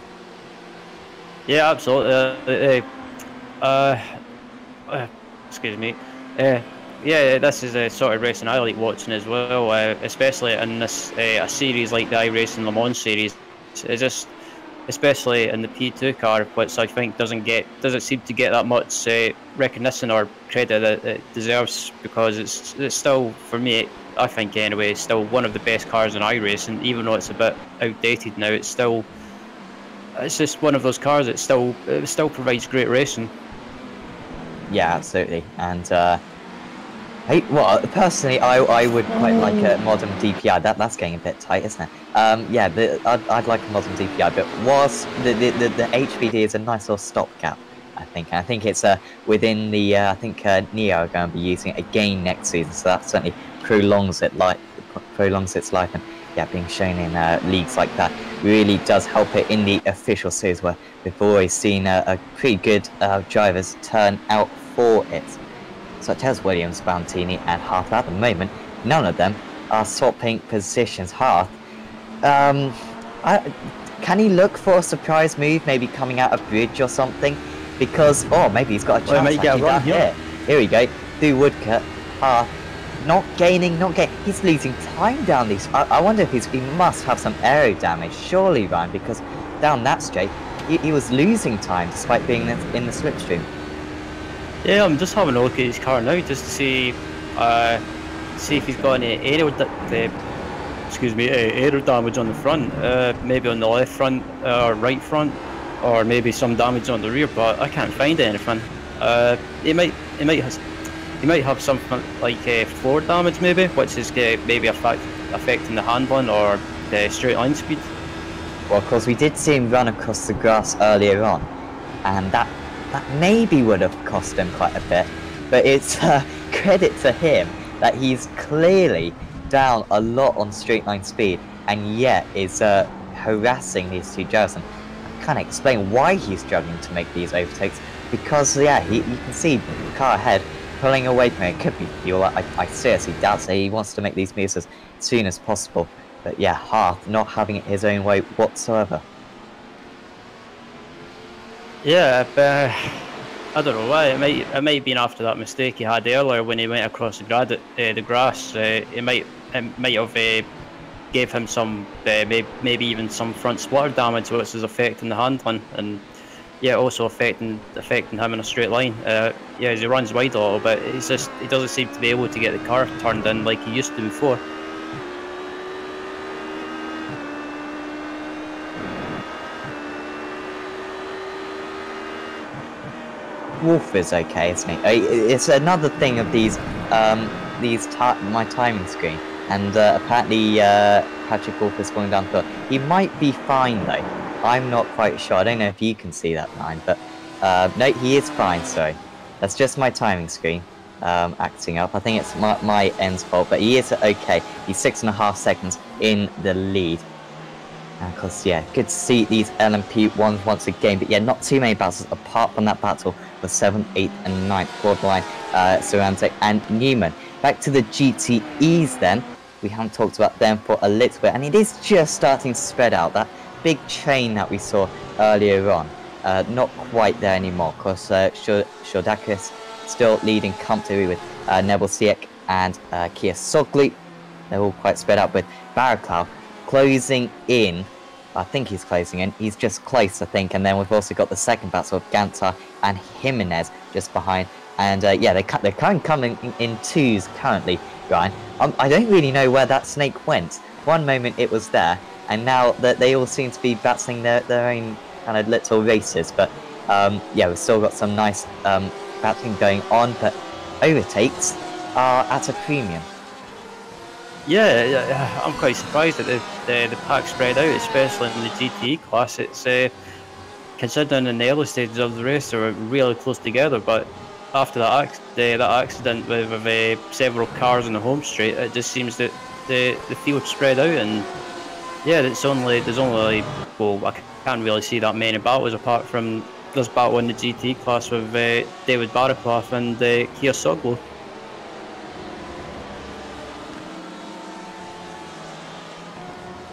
Yeah, absolutely. Excuse me. Yeah, this is a sort of racing I like watching as well, especially in this a series like the iRacing Le Mans series. It's just, especially in the P2 car, which I think doesn't seem to get that much recognition or credit that it deserves, because it's still, for me, I think anyway, still one of the best cars in iRacing. Even though it's a bit outdated now, it's just one of those cars that still provides great racing. Yeah, absolutely. And personally, I would quite like a modern DPI. That's getting a bit tight, isn't it? I'd like a modern DPI, but the HBD is a nice little stopgap, I think. And I think it's within the Neo are going to be using it again next season, so that certainly prolongs its life. And yeah, being shown in leagues like that really does help it in the official series, where we've always seen a pretty good drivers turn out for it, such as Williams, Valentini and Hart. At the moment, none of them are swapping positions. Hart, can he look for a surprise move, maybe coming out a bridge or something? Because, maybe he's got a chance actually down here. Here we go, through Woodcote. Hart, not gaining. He's losing time down these. I wonder if he must have some aero damage, surely, Ryan, because down that straight, he was losing time despite being in the slipstream. Yeah, I'm just having a look at his car now, just to see if he's got any aero damage on the front, maybe on the left front or right front, or maybe some damage on the rear. But I can't find anything. He might have something like floor damage, maybe, which is maybe affecting the handling or the straight line speed. Well, of course, we did see him run across the grass earlier on, and that maybe would have cost him quite a bit. But it's credit to him that he's clearly down a lot on straight line speed, and yet is harassing these two drivers. And I can't explain why he's struggling to make these overtakes, because yeah, you can see the car ahead pulling away from it. It could be fuel. I seriously doubt that he wants to make these moves as soon as possible. But yeah, Hart not having it his own way whatsoever. Yeah, I don't know why. It might have been after that mistake he had earlier when he went across the grass. It might have gave him some maybe even some front splitter damage, which is affecting the handling, and yeah, also affecting him in a straight line. Yeah, as he runs wide a little bit, he doesn't seem to be able to get the car turned in like he used to before. Wolf is okay, isn't he? It's another thing of my timing screen, and apparently Patrick Wolf is falling down the hill. He might be fine though. I'm not quite sure. I don't know if you can see that line, but no, he is fine. Sorry, that's just my timing screen acting up. I think it's my end's fault, but he is okay. He's 6.5 seconds in the lead. And of course, yeah, good to see these LMP ones once again, but yeah, not too many battles apart from that battle with 7th, 8th and 9th, Borderline, Cerante and Newman. Back to the GTEs then. We haven't talked about them for a little bit, and it is just starting to spread out. That big chain that we saw earlier on, not quite there anymore, because Shordakis still leading comfortably with Nebelsiek and Kia Soglu. They're all quite spread out, with Baraclow closing in. I think he's closing in. He's just close, I think. And then we've also got the second battle of Gantar and Jimenez just behind. And yeah, they're coming in twos currently, Ryan. I don't really know where that snake went. One moment it was there, and now that they all seem to be battling their own kind of little races. But yeah, we've still got some nice battling going on, but overtakes are at a premium. Yeah, I'm quite surprised that the pack spread out, especially in the GTE class. It's considering in the early stages of the race they were really close together, but after that accident with several cars in the home straight, it just seems that the field spread out, and yeah, there's only well, I can't really see that many battles apart from this battle in the GTE class with David Baraklov and Kia Soglu.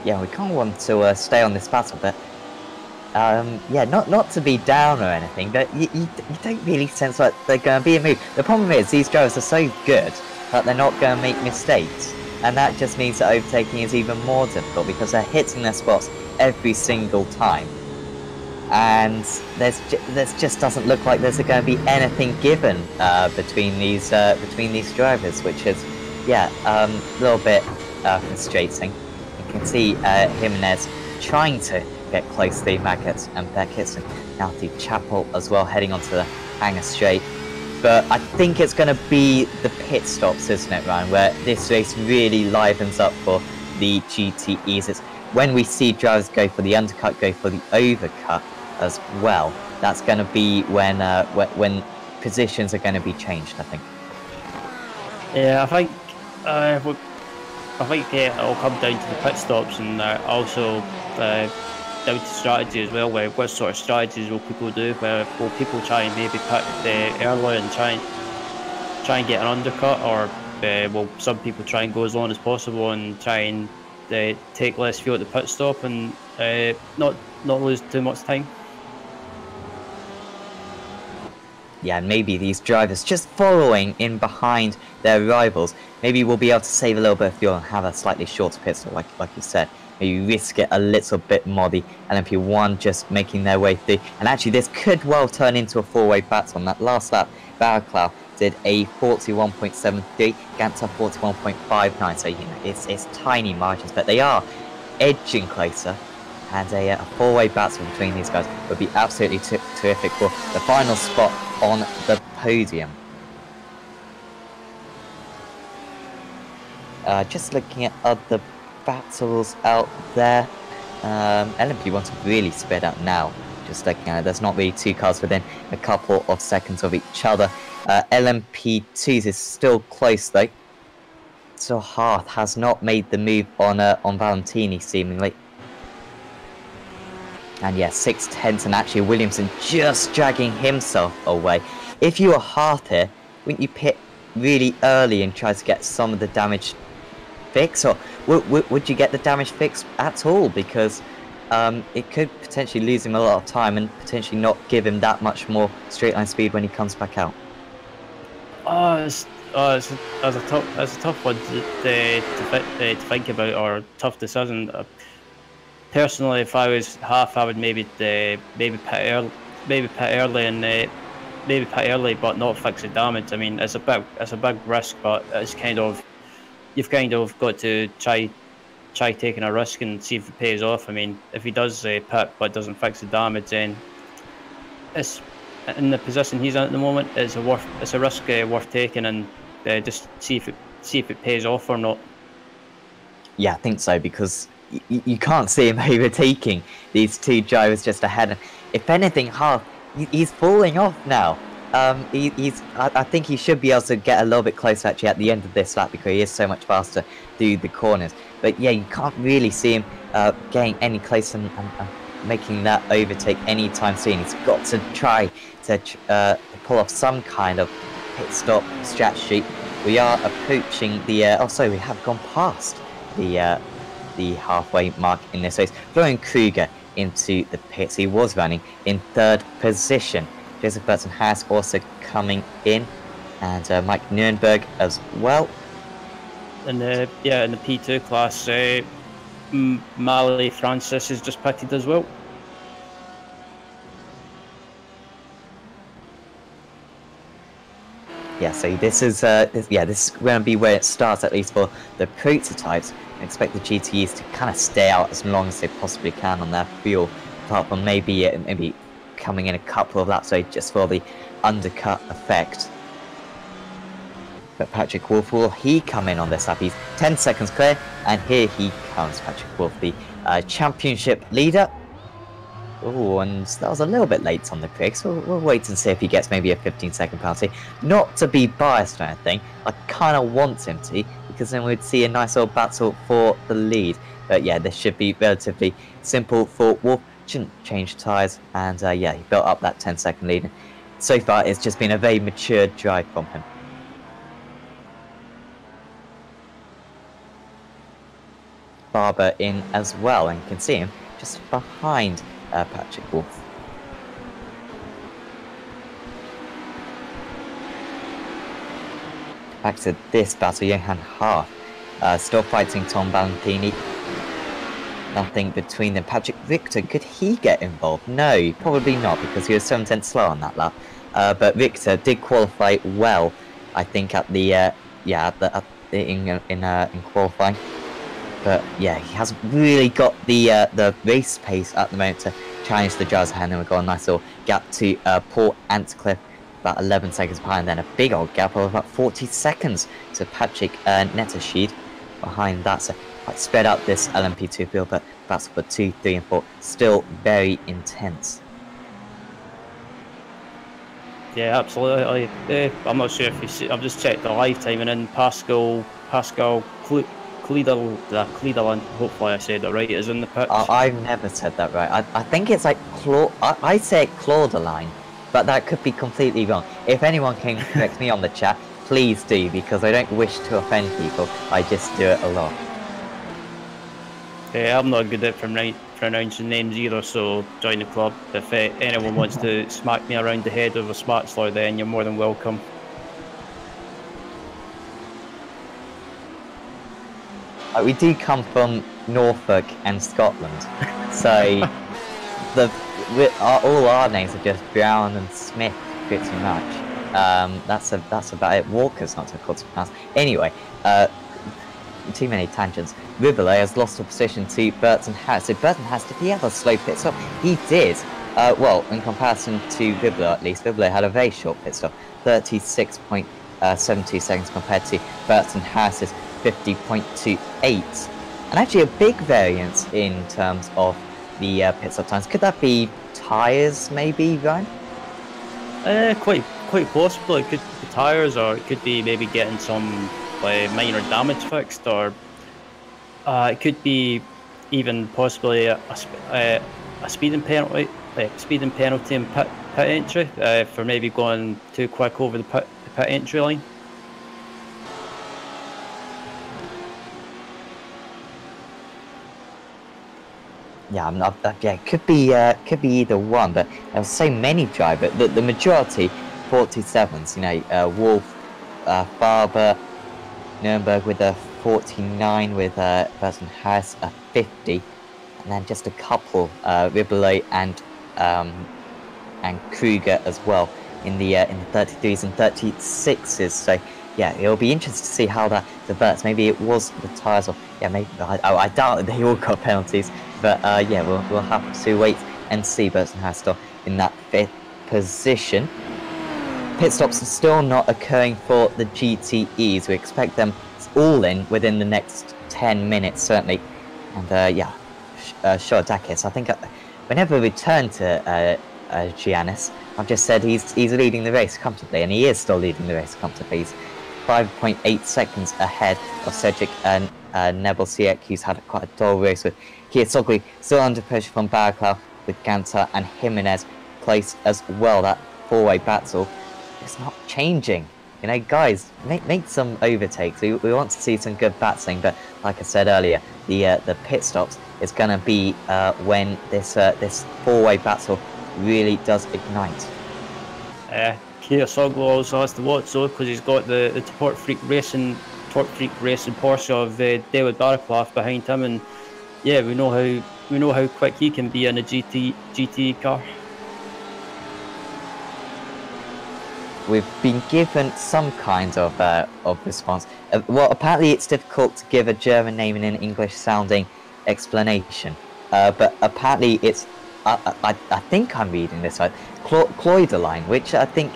Yeah, we kind of want to stay on this battle, but yeah, not to be down or anything, but you don't really sense like they're going to be a move. The problem is these drivers are so good that they're not going to make mistakes, and that just means that overtaking is even more difficult because they're hitting their spots every single time, and there's just doesn't look like there's going to be anything given between these drivers, which is yeah a little bit frustrating. You can see Jimenez trying to get close to Maggots and Beckett, and now the Chapel as well heading onto the hangar straight. But I think it's going to be the pit stops, isn't it, Ryan, where this race really livens up for the GTEs. It's when we see drivers go for the undercut, go for the overcut as well. That's going to be when positions are going to be changed, I think. Yeah, I think it'll come down to the pit stops, and also down to strategy as well. Where what sort of strategies will people do? Where will people try and maybe pit earlier and try and get an undercut, or will some people try and go as long as possible and try and take less fuel at the pit stop and not lose too much time? Yeah, and maybe these drivers just following in behind their rivals, maybe we'll be able to save a little bit of fuel and have a slightly shorter pit stop, like you said. Maybe risk it a little bit more, the LMP1 just making their way through. And actually this could well turn into a four-way battle. On that last lap, Baraclow did a 41.73, Gantar 41.59, so you know it's tiny margins, but they are edging closer. And a four-way battle between these guys would be absolutely terrific for the final spot on the podium. Just looking at other battles out there, LMP1's really spread out now. Just looking at it, there's not really two cars within a couple of seconds of each other. LMP2s is still close though. So Hearth has not made the move on Valentini seemingly. And yeah, 6/10, and actually Williamson just dragging himself away. If you were Hearth here, wouldn't you pit really early and try to get some of the damage fixed? Or would you get the damage fixed at all? Because it could potentially lose him a lot of time and potentially not give him that much more straight line speed when he comes back out. it's a tough one to think about, or a tough decision. Personally, if I was half, I would maybe maybe pit early and maybe pit early, but not fix the damage. I mean, it's a big risk, but it's kind of you've kind of got to try taking a risk and see if it pays off. I mean, if he does pit but doesn't fix the damage, then it's in the position he's in at the moment. It's a risk worth taking, and just see if it pays off or not. Yeah, I think so, because you can't see him overtaking these two drivers just ahead. If anything, he's falling off now. I think he should be able to get a little bit closer actually at the end of this lap, because he is so much faster through the corners. But yeah, you can't really see him getting any closer and making that overtake anytime soon. He's got to try to pull off some kind of pit stop strategy. We are approaching the we have gone past the halfway mark in this race. Florian Kruger into the pits. He was running in 3rd position. Joseph Burton-Harris also coming in, and Mike Nürnberg as well. And in the P2 class, Mali Francis is just pitted as well. Yeah, so this is this is going to be where it starts, at least for the prototypes. I expect the GTEs to kind of stay out as long as they possibly can on their fuel, apart from maybe coming in a couple of laps away just for the undercut effect. But Patrick Wolf, will he come in on this lap? He's 10 seconds clear, and here he comes, Patrick Wolf, the championship leader. Oh, and that was a little bit late on the Prix. So we'll wait and see if he gets maybe a 15-second penalty. Not to be biased or anything, I kind of want him to, because then we'd see a nice little battle for the lead. But yeah, this should be relatively simple for Wolf. Shouldn't change tyres, and yeah, he built up that 10-second lead. So far, it's just been a very mature drive from him. Barber in as well, and you can see him just behind Patrick Wolf. Back to this battle, Johan Haaf still fighting Tom Valentini. Nothing between them. Patrick Victor, could he get involved? No, probably not, because he was 7/10 slow on that lap. But Victor did qualify well, I think, at the in qualifying. But yeah, he hasn't really got the race pace at the moment to challenge the drivers ahead. And we've got a nice little gap to Paul Antcliffe, about 11 seconds behind. Then a big old gap of about 40 seconds to Patrick Netterschied behind that. So quite spread out this LMP2 field, but that's for 2, 3, and 4 still very intense. Yeah, absolutely. I'm not sure if you see. I've just checked the live timing in Pascal Cleederland, hopefully I said that right, is in the pitch. I've never said that right. I think it's like I say it Claudeline, but that could be completely wrong. If anyone can correct me on the chat, please do, because I don't wish to offend people. I just do it a lot. Yeah, I'm not good at pronouncing names either, so join the club. If anyone wants to smack me around the head with a smart slur, then you're more than welcome. We do come from Norfolk and Scotland, so all our names are just Brown and Smith, pretty much. That's about it. Walker's not difficult to pronounce. Anyway, too many tangents. Riboulet has lost a position to Burton Harris. So Burton Harris, did he have a slow pit stop? He did. Well, in comparison to Riboulet, at least, Riboulet had a very short pit stop, 36.72 seconds compared to Burton Harris's 50.28. And actually a big variance in terms of the pit stop times. Could that be tyres, maybe, Ryan? Quite possibly. It could be tyres, or it could be maybe getting some minor damage fixed, or it could be even possibly a speeding penalty, in pit entry for maybe going too quick over the pit entry line. Yeah, it could be either one, but there were so many drivers. The majority 47s. You know, Wolf, Faber, Nuremberg with a 49, with Burton Harris a 50, and then just a couple, Ribolo and Kruger as well in the 33s and 36s. So yeah, it'll be interesting to see how that develops. Maybe it was the tyres, or yeah, maybe I doubt they all got penalties. But yeah, we'll have to wait and see. Burton Harris still in that 5th position. Pit stops are still not occurring for the GTEs. We expect them all in within the next 10 minutes, certainly. And yeah, Shoradakis, I think whenever we turn to Giannis, I've just said he's leading the race comfortably, and he is still leading the race comfortably. He's 5.8 seconds ahead of Cedric and Nebelsiek, who's had quite a dull race with Kiesoglu, still under pressure from Baraclough, with Gantar and Jimenez close as well. That four-way battle is not changing. You know, guys, make some overtakes. We want to see some good battling, but like I said earlier, the pit stops is going to be when this four-way battle really does ignite. Kiesoglu also has to watch though, because he's got the Torque Freak Racing Porsche of David Baraclough behind him, and yeah, we know how quick he can be in a GT car. We've been given some kind of response. Well, apparently it's difficult to give a German name in an English-sounding explanation, but apparently it's I think I'm reading this right, Cloideline, which I think,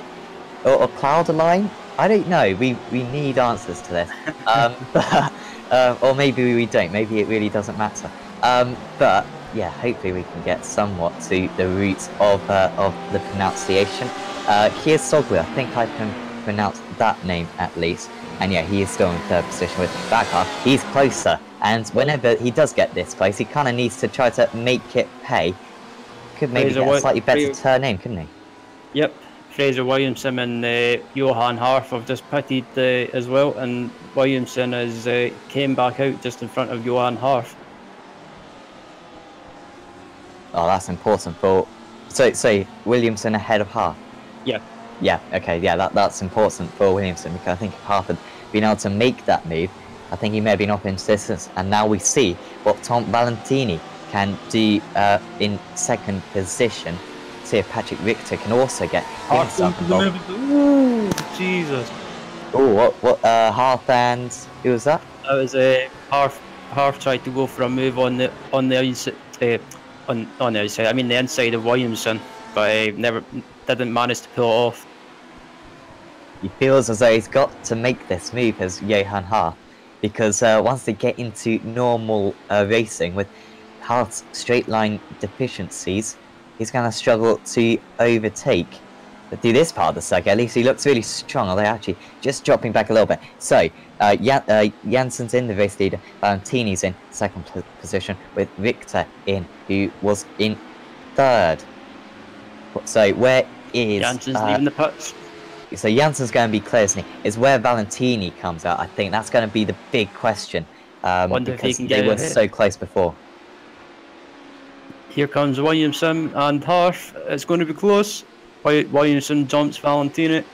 or Cloudeline. I don't know. We need answers to this, or maybe we don't. Maybe it really doesn't matter. But yeah, hopefully we can get somewhat to the roots of the pronunciation. Kiesoglu, I think I can pronounce that name at least. And yeah, he is still in 3rd position with Baghdad. He's closer, and whenever he does get this close, he kind of needs to try to make it pay. Could maybe get a slightly better turn in, couldn't he? Yep. Fraser Williamson and Johan Harf have just pitted as well, and Williamson has came back out just in front of Johan Harf. Oh, that's important for... So Williamson ahead of Harf? Yeah. Yeah, okay, yeah, that's important for Williamson, because I think if Harf had been able to make that move, I think he may have been off in distance, and now we see what Tom Valentini can do in 2nd position. See if Patrick Richter can also get himself involved. Ooh, Jesus. Oh, what Harf and who was that? That was Harf tried to go for a move on the inside, on the outside. I mean the inside of Williamson, but never didn't manage to pull it off. He feels as though he's got to make this move as Johan Harf, because once they get into normal racing with Harf's straight line deficiencies, he's going to struggle to overtake. But through this part of the circuit, at least he looks really strong, although actually just dropping back a little bit. So, Jansen's in the race leader, Valentini's in 2nd position, with Richter in, who was in 3rd. So, where is... Jansen's leaving the pits. So, Jansen's going to be clear, isn't he? Is where Valentini comes out. I think that's going to be the big question, because they were so close before. Here comes Williamson and Harf. It's going to be close. Williamson jumps Valentini.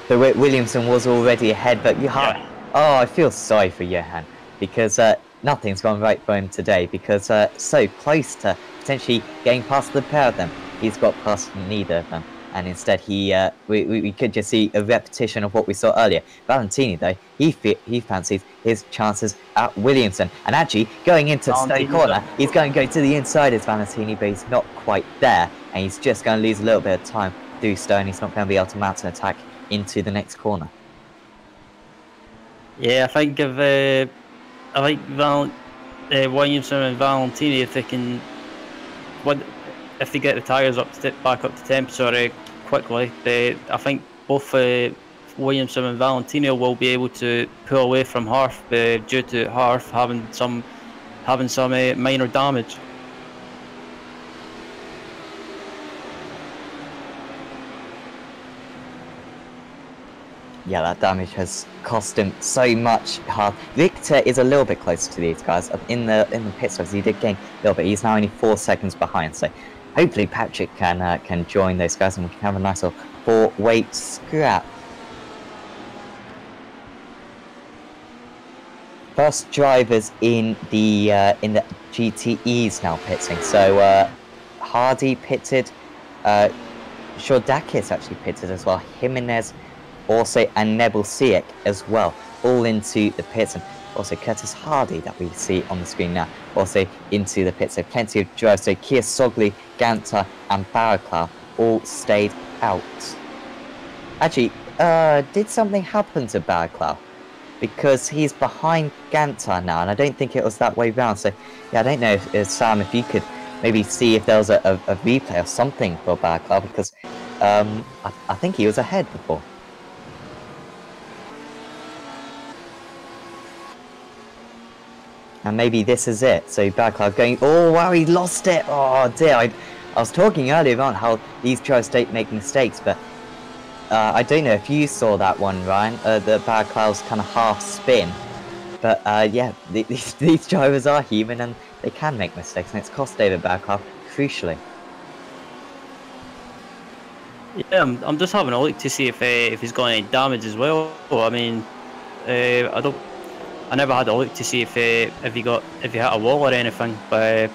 So Williamson was already ahead, but yeah. Oh, I feel sorry for Johan, because nothing's gone right for him today, because so close to potentially getting past the pair of them. He's got past neither of them, and instead we could just see a repetition of what we saw earlier. Valentini, though, he fancies his chances at Williamson, and actually going into Stowe corner, he's going to go to the inside as Valentini, but he's not quite there, and he's just going to lose a little bit of time through Stowe, and he's not going to be able to mount an attack into the next corner. Yeah, I think if I like Williamson and Valentini, if they can, if they get the tyres back up to temperature quickly, I think both Williamson and Valentini will be able to pull away from Harf due to Harf having some minor damage. Yeah, that damage has cost him so much hard. Richter is a little bit closer to these guys in the pit stops. He did gain a little bit. He's now only 4 seconds behind. So hopefully Patrick can join those guys, and we can have a nice little 4-way scrap. first drivers in the GTEs now pitting. So Hardy pitted, Shordakis actually pitted as well, Jimenez also, and Nebelsiak as well, all into the pits. And also Curtis Hardy that we see on the screen now, also into the pits. So plenty of drivers. So Kirsoglu, Gantar and Baraclough all stayed out. Actually, did something happen to Baraclough? Because he's behind Gantar now, and I don't think it was that way round. So yeah, I don't know if Sam, if you could maybe see if there was a replay or something for Baraclough, because I think he was ahead before. And maybe this is it. So Baraclough going, oh wow, he lost it. Oh dear, I was talking earlier about how these drivers don't make mistakes, but I don't know if you saw that one, Ryan, the Baraclough's kind of half spin. But yeah, these drivers are human and they can make mistakes, and it's cost David Baraclough crucially. Yeah, I'm just having a look to see if he's got any damage as well. I mean, I never had a look to see if he hit a wall or anything. But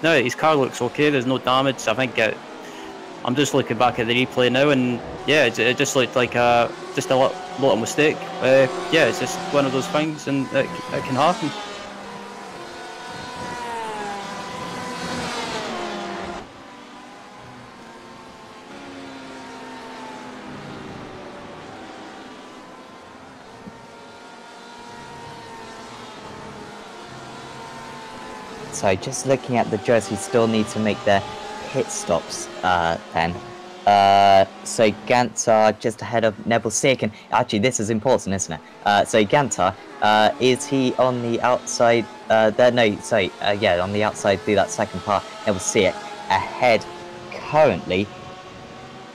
no, his car looks okay. There's no damage. I think I'm just looking back at the replay now, and yeah, it just looked like just a little mistake. Yeah, it's just one of those things, and it can happen. So just looking at the drivers who still need to make their pit stops then. So Gantar just ahead of Nebelsiak, and actually this is important, isn't it? So Gantar, is he on the outside there? No, sorry, yeah, on the outside through that second part. Nebelsiak ahead currently.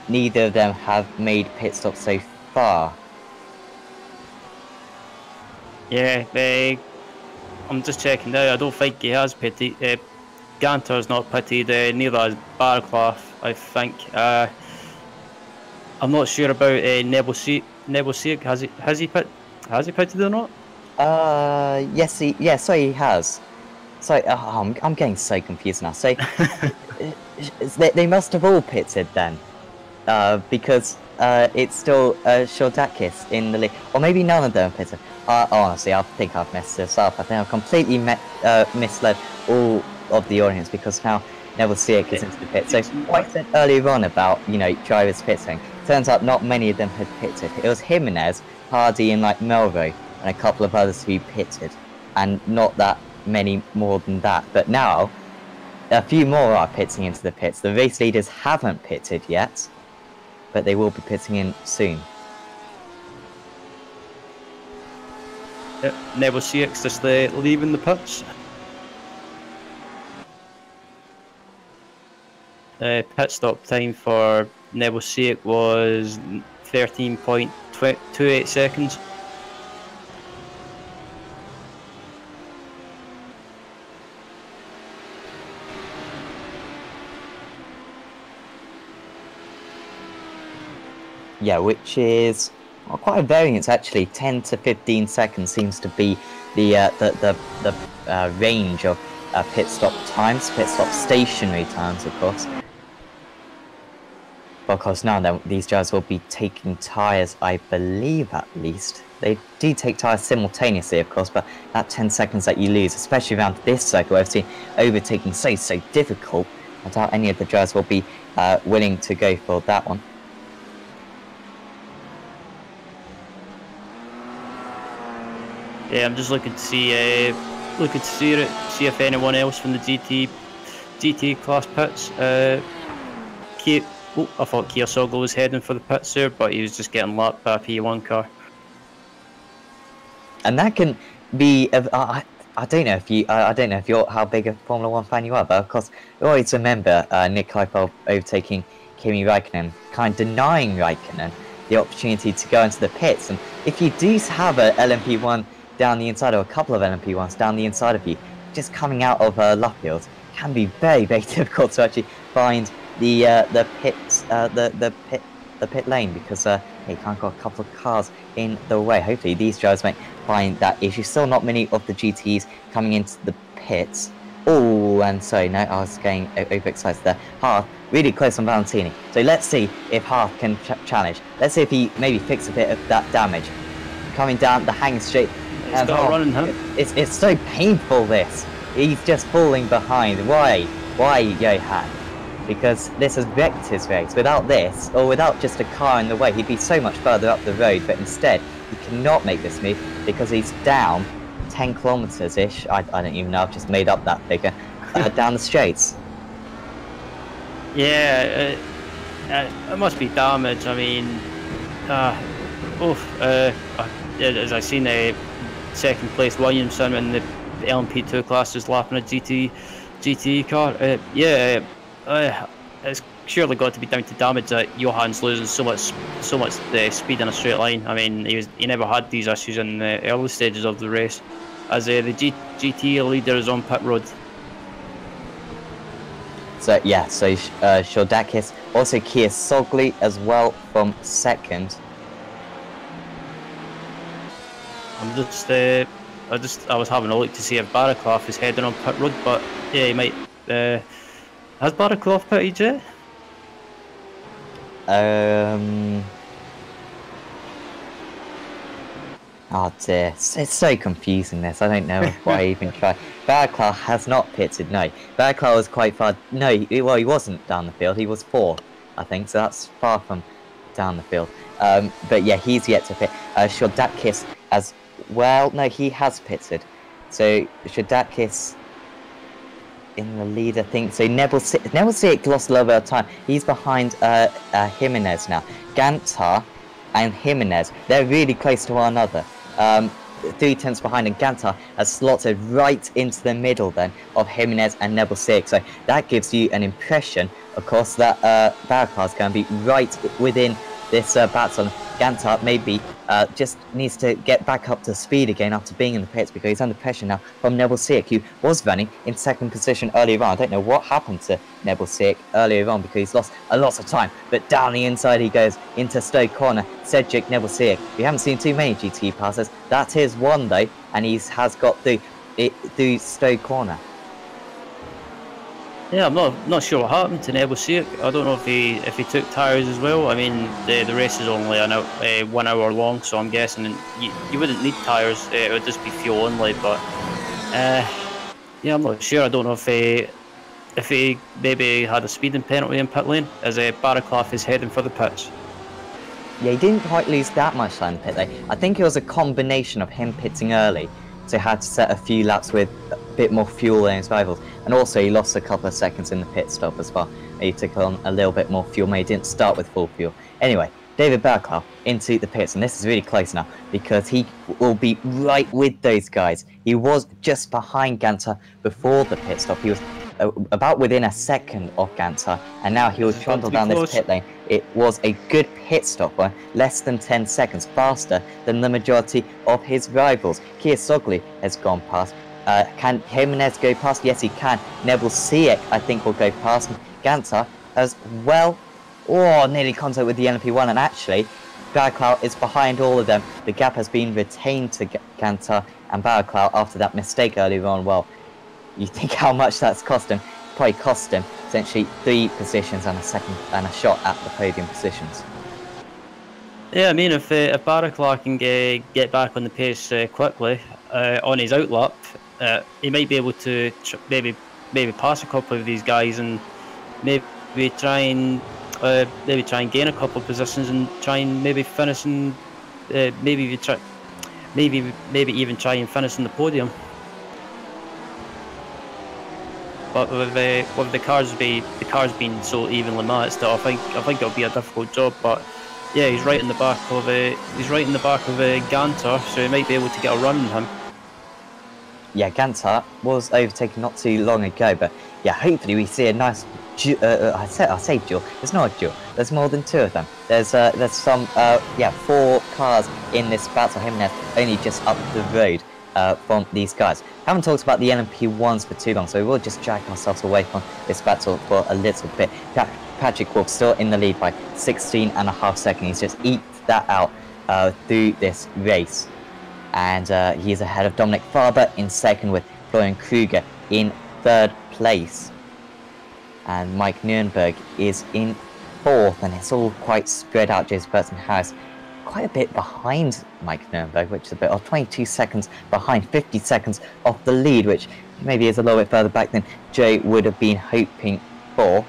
Neither of them have made pit stops so far. Yeah, I'm just checking now. I don't think he has pitted. Gantar's not pitted. Neither has Baraclough, I think. I'm not sure about Nebelsiak. Has he pitted or not? Yes, he has. So I'm getting so confused now. So they must have all pitted then, because it's still Shordakis in the lead, or maybe none of them pitted. Honestly, I think I've messed this up. I think I've completely misled all of the audience, because now Nebelsiak is into the pit. So what I said earlier on about, you know, drivers pitting, turns out not many of them had pitted. It was Jimenez, Hardy and like Melvo and a couple of others who pitted, and not that many more than that. But now a few more are pitting into the pits. The race leaders haven't pitted yet, but they will be pitting in soon. Nebelsiak's just leaving the pits. Pit stop time for Nebelsiak was 13.28 seconds. Yeah, which is quite a variance actually. 10 to 15 seconds seems to be the range of pit stop times, pit stop stationary times, of course. But of course now these drivers will be taking tyres, I believe at least. They do take tyres simultaneously, of course, but that 10 seconds that you lose, especially around this circle, I've seen overtaking so difficult. I doubt any of the drivers will be willing to go for that one. Yeah, I'm just looking to see if anyone else from the GT class pits. I thought Kirsoglu was heading for the pits there, but he was just getting lapped by a P1 car. And that can be. I don't know if you're how big a Formula One fan you are, but of course you always remember Nick Heidfeld overtaking Kimi Räikkönen, kind of denying Räikkönen the opportunity to go into the pits. And if you do have a LMP1 down the inside, or a couple of LMP1s down the inside of you, just coming out of Luffield, can be very difficult to actually find the pit lane, because He can't got a couple of cars in the way. Hopefully these drivers won't find that issue. Still not many of the GTs coming into the pits. Oh, and so no, I was getting overexcited there. Hearth really close on Valentini. So let's see if Hearth can challenge. Let's see if he maybe fix a bit of that damage. Coming down the hanging straight. He's got a run in him. It's so painful, this. He's just falling behind. Why? Why, Johan? Because this has wrecked his race. Without this, or without just a car in the way, he'd be so much further up the road. But instead, he cannot make this move because he's down 10 kilometers-ish. I don't even know, I've just made up that figure. Down the straights. Yeah, it must be damage. I mean, as I seen the second place Williamson in the LMP2 class is lapping a GT car. It's surely got to be down to damage that Johan's losing so much speed in a straight line. I mean, he never had these issues in the early stages of the race, as the GT leader is on pit road. So yeah, so Shordakis, also Kia Sogli as well from second. I was having a look to see if Baraklov is heading on pit road, but yeah, he might. Has Baraklov pitted yet? Oh dear, it's so confusing this. I don't know if I even try. Baraklov has not pitted, no. Baraklov was quite far. No, he wasn't down the field. He was fourth, I think, so that's far from down the field. But yeah, he's yet to pit. Shordakis as well. No, he has pitted. So Shordakis in the lead, I think. So Nebelsic lost a little bit of time. He's behind Jimenez now. Gantar and Jimenez, they're really close to one another. 3 tenths behind, and Gantar has slotted right into the middle then of Jimenez and Nebelsic. So that gives you an impression, of course, that Baraklov is going to be right within this battle. Gantar maybe just needs to get back up to speed again after being in the pits, because he's under pressure now from Nebelsic, who was running in second position earlier on. I don't know what happened to Nebelsic earlier on because he's lost a lot of time, but down the inside he goes into Stowe corner. Cedric Nebelsic, we haven't seen too many GT passes. That is one though, and he has got through Stowe corner. Yeah, I'm not sure what happened to Nebelsic. I don't know if he took tyres as well. I mean, the race is only 1 hour long, so I'm guessing you wouldn't need tyres. It would just be fuel only. But yeah, I'm not sure. I don't know if he maybe had a speeding penalty in pit lane, as Baraklov is heading for the pits. Yeah, he didn't quite lose that much time in pit lane. I think it was a combination of him pitting early, so he had to set a few laps with a bit more fuel in his rivals, and also he lost a couple of seconds in the pit stop as well. He took on a little bit more fuel, but he didn't start with full fuel. Anyway, David Baraklov into the pits, and this is really close now because he will be right with those guys. He was just behind Gantar before the pit stop. He was about within a second of Gantar, and now he will trundle down this pit lane. It was a good pit stop by less than 10 seconds, faster than the majority of his rivals. Kia Sogli has gone past. Can Jimenez go past? Yes, he can. Nebelsic, I think, will go past. Gantar as well. Oh, nearly contact with the LMP1, and actually, Baraklov is behind all of them. The gap has been retained to Gantar and Baraklov after that mistake earlier on. Well, you think how much that's cost him? Probably cost him essentially 3 positions and a second and a shot at the podium positions. Yeah, I mean, if Baraklov can get back on the pace quickly on his outlap, he might be able to maybe pass a couple of these guys and maybe try and gain a couple of positions and try and maybe finish in maybe even try and finish in the podium. But with the cars being so evenly matched, I think it'll be a difficult job. But yeah, he's right in the back of Gantar, so he might be able to get a run on him. Yeah, Gantar was overtaken not too long ago, but yeah, hopefully we see a nice. I say duel. It's not a duel. There's more than 2 of them. There's some 4 cars in this battle. Jimenez only just up the road from these guys. Haven't talked about the LMP1s for too long, so we will just drag ourselves away from this battle for a little bit. Patrick Wolf still in the lead by 16.5 seconds. He's just eked that out through this race. And he is ahead of Dominic Farber in second, with Florian Kruger in third place. And Mike Nürnberg is in fourth, and it's all quite spread out. Jason Burton Harris quite a bit behind Mike Nürnberg, which is a bit of 22 seconds behind, 50 seconds off the lead, which maybe is a little bit further back than Joe would have been hoping for.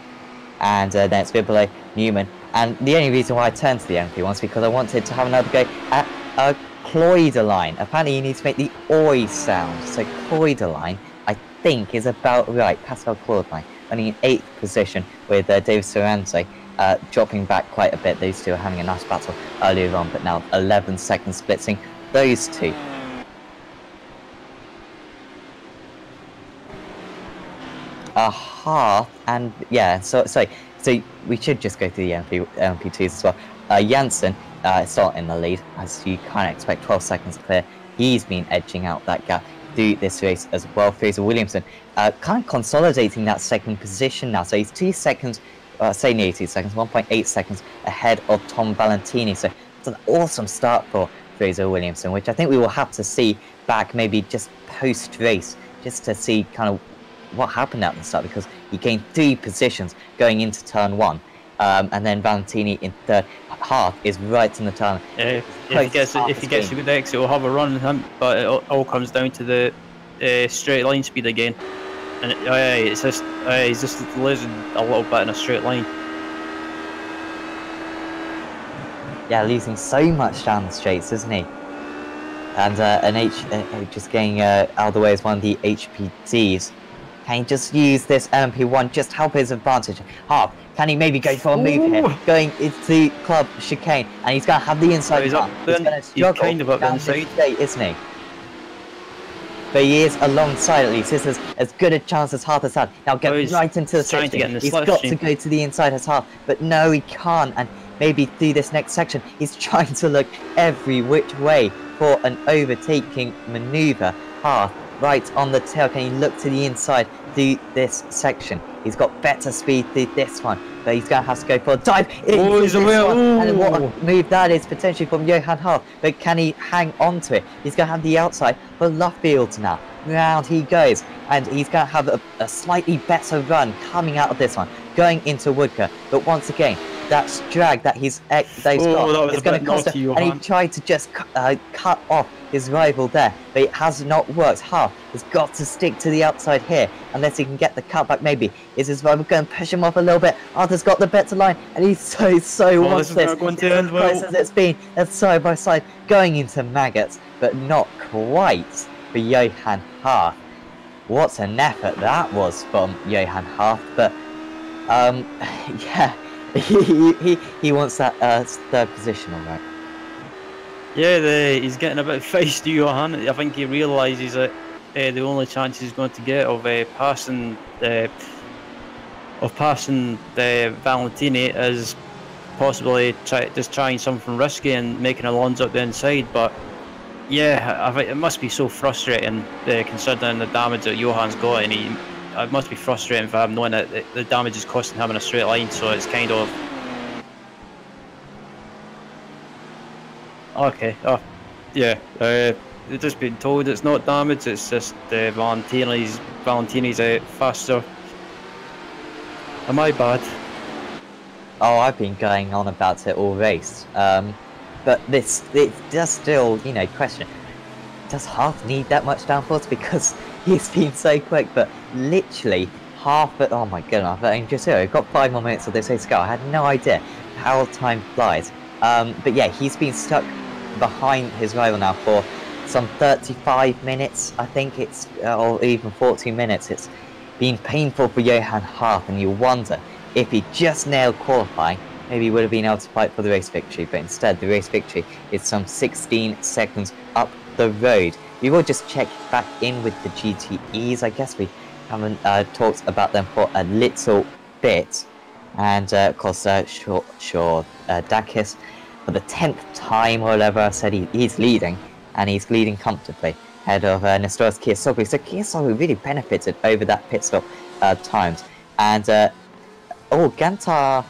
And then it's Vibele, Newman. And the only reason why I turned to the MP1 was because I wanted to have another go at a Cloyderline. Apparently you need to make the oi sound, so Cloyderline I think is about right. Pascal Cloyderline only in 8th position, with David Soranzo dropping back quite a bit. Those two are having a nice battle earlier on, but now 11 seconds splitting those two. A half, and yeah, so we should just go through the LMP2s as well. Janssen is still in the lead, as you kind of expect, 12 seconds clear. He's been edging out that gap through this race as well. Fraser Williamson kind of consolidating that second position now, so he's 2 seconds, say nearly 2 seconds, 1.8 seconds ahead of Tom Valentini. So it's an awesome start for Fraser Williamson, which I think we will have to see back maybe just post-race, just to see kind of what happened at the start, because he gained 3 positions going into turn 1. And then Valentini in third. Half is right in the turn. If he gets a good exit, we'll have a run, but it all comes down to the straight line speed again. And it's just he's just losing a little bit in a straight line. Yeah, losing so much down the straights, isn't he? And just getting out of the way as one of the HPTs. Can he just use this LMP1, just help his advantage? Half, can he maybe go for a move here? Going into club chicane, and he's going to have the inside. He's going to struggle kind of up down inside, straight, isn't he? But he is alongside at least. This is as good a chance as Half has had. Now get right into the section. He's got to go to the inside as Half, but no, he can't. And maybe through this next section, he's trying to look every which way for an overtaking maneuver. Half right on the tail. Can he look to the inside through this section? He's got better speed through this one, but he's going to have to go for a dive into this one. And what a move that is potentially from Johan Half, but can he hang on to it? He's going to have the outside for Luffield now. Round he goes, and he's going to have a slightly better run coming out of this one, going into Woodker. But once again, that drag that he's got is going to cost him, and he tried to just cut off his rival there, but it has not worked. Half has got to stick to the outside here, unless he can get the cutback. Maybe is his rival going to push him off a little bit? Arthur's got the better line, and he's so wants this. As close as it's been, that's side by side going into maggots, but not quite for Johan Half. What an effort that was from Johan Half, but yeah. he wants that third position, all right. Yeah, he's getting a bit feisty, Johan. I think he realises that the only chance he's going to get of passing Valentini is possibly just trying something risky and making a lunge up the inside. But yeah, I think it must be so frustrating considering the damage that Johan's got, and it must be frustrating for him knowing that the damage is costing him in a straight line. So it's kind of okay. Oh, yeah. They've just been told it's not damage. It's just Valentini's faster. Am I bad? Oh, I've been going on about it all race. But it does still, question. Does Half need that much downforce? Because he's been so quick, but literally half it. Oh my goodness! I'm just here. I've got 5 more minutes of this race to go. I had no idea how time flies. But yeah, he's been stuck behind his rival now for some 35 minutes. I think it's, or even 40 minutes. It's been painful for Johan Half, and you wonder if he just nailed qualifying, maybe he would have been able to fight for the race victory. But instead, the race victory is some 16 seconds up the road. We will just check back in with the GTEs. I guess we haven't talked about them for a little bit. And of course, Dakis, for the 10th time or whatever, I said he's leading, and he's leading comfortably ahead of Nestoras Kiyosoku. So Kiyosoku really benefited over that pit stop times. And Gantar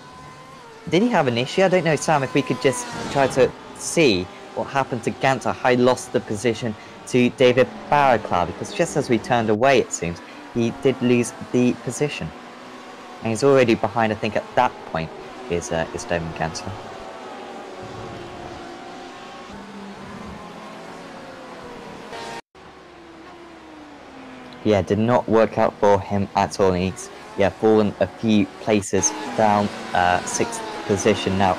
did he have an issue? I don't know, Sam, if we could just try to see what happened to Ganter, how he lost the position to David Baraclough, because just as we turned away, it seems, he did lose the position. And he's already behind, I think, at that point, is David Ganter. Yeah, did not work out for him at all. He's fallen a few places down, 6th position now.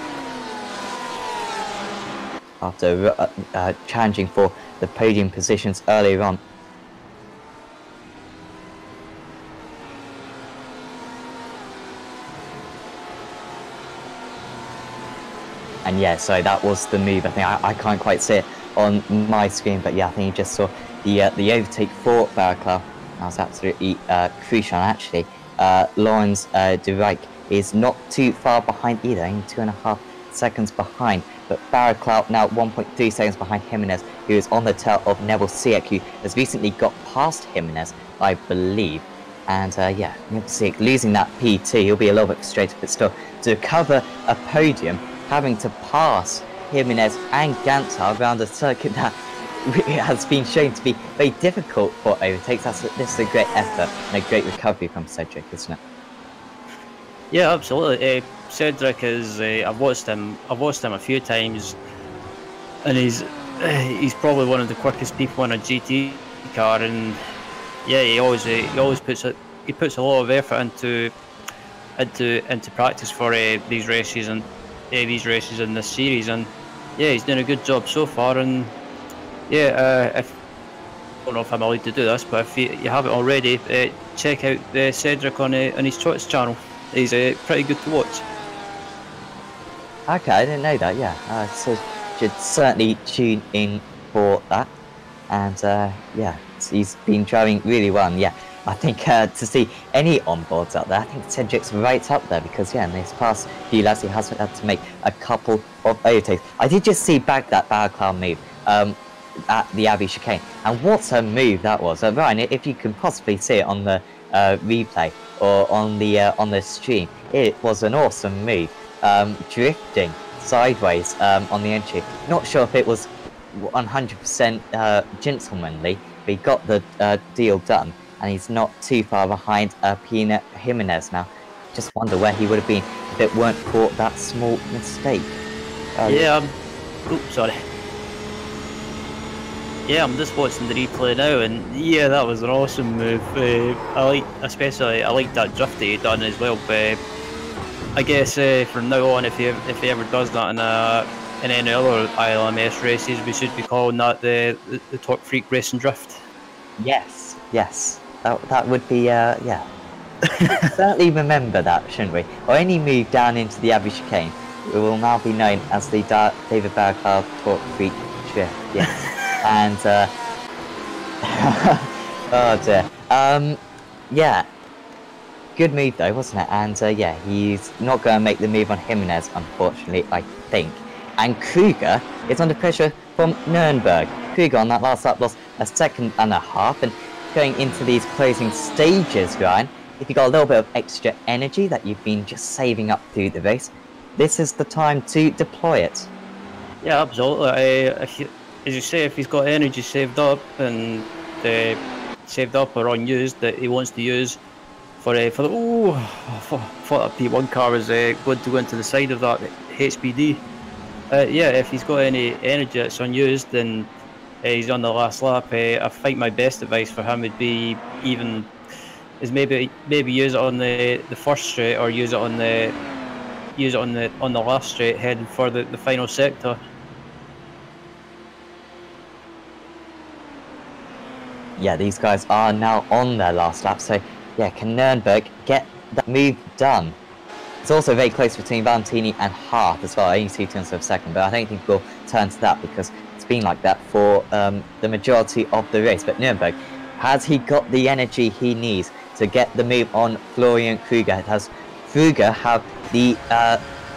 After challenging for the podium positions earlier on. And yeah, so that was the move. I think I can't quite see it on my screen, but yeah, I think you just saw the overtake for Baraclough. That was absolutely crucial. Actually, Lawrence de Rijk is not too far behind either, only 2.5 seconds behind. But Baraclough now 1.3 seconds behind Jimenez, who is on the tail of Neville Siek, who has recently got past Jimenez, I believe. And yeah, Neville Siek losing that P2, he'll be a little bit frustrated, but still, to recover a podium, having to pass Jimenez and Ganter around a circuit that has been shown to be very difficult for overtakes. This is a great effort and a great recovery from Cedric, isn't it? Yeah, absolutely. Cedric is. I've watched him a few times, and he's probably one of the quickest people in a GT car. And yeah, he always puts a lot of effort into practice for these races and these in this series. And yeah, he's doing a good job so far. And yeah, I don't know if I'm allowed to do this, but if you haven't already, check out Cedric on his Twitch channel. He's pretty good to watch. Okay, I didn't know that. Yeah, so should certainly tune in for that. And yeah, he's been driving really well. And yeah, I think to see any onboards out there, I think Cedric's right up there, because yeah, in this past few laps he has had to make a couple of overtakes. I did just see back that Baraclough move at the Abbey chicane, and what a move that was. Ryan, if you can possibly see it on the replay or on the stream, it was an awesome move. Drifting sideways on the entry. Not sure if it was 100% gentlemanly, but he got the deal done, and he's not too far behind Pina Jimenez now. Just wonder where he would have been if it weren't for that small mistake. Yeah, oops, sorry. Yeah, I'm just watching the replay now, and yeah, that was an awesome move. I like that drift that he done as well. But I guess from now on, if he ever does that in any other ILMS races, we should be calling that the Top Freak Racing Drift. Yes, that would be yeah. Certainly remember that, shouldn't we? Or any move down into the Abbey chicane, it will now be known as the David Baraclough Top Freak Drift. Yes. And oh dear. Yeah, good move though, wasn't it? And yeah, he's not going to make the move on Jimenez, unfortunately, I think. And Kruger is under pressure from Nürnberg. Kruger on that last lap lost 1.5 seconds, and going into these closing stages, Ryan, if you've got a little bit of extra energy that you've been just saving up through the race, this is the time to deploy it. Yeah, absolutely. As you say, if he's got energy saved up and or unused that he wants to use for the I thought that P1 car was going to go into the side of that HBD. Yeah, if he's got any energy that's unused, then he's on the last lap. I think my best advice for him would be maybe use it on the first straight, or use it on the last straight heading for the final sector. Yeah, these guys are now on their last lap, so yeah, can Nürnberg get that move done? It's also very close between Valentini and Hart as well, only 2/10 of a second, but I don't think we'll turn to that because it's been like that for the majority of the race. But Nürnberg, has he got the energy he needs to get the move on Florian Kruger? Does Kruger have the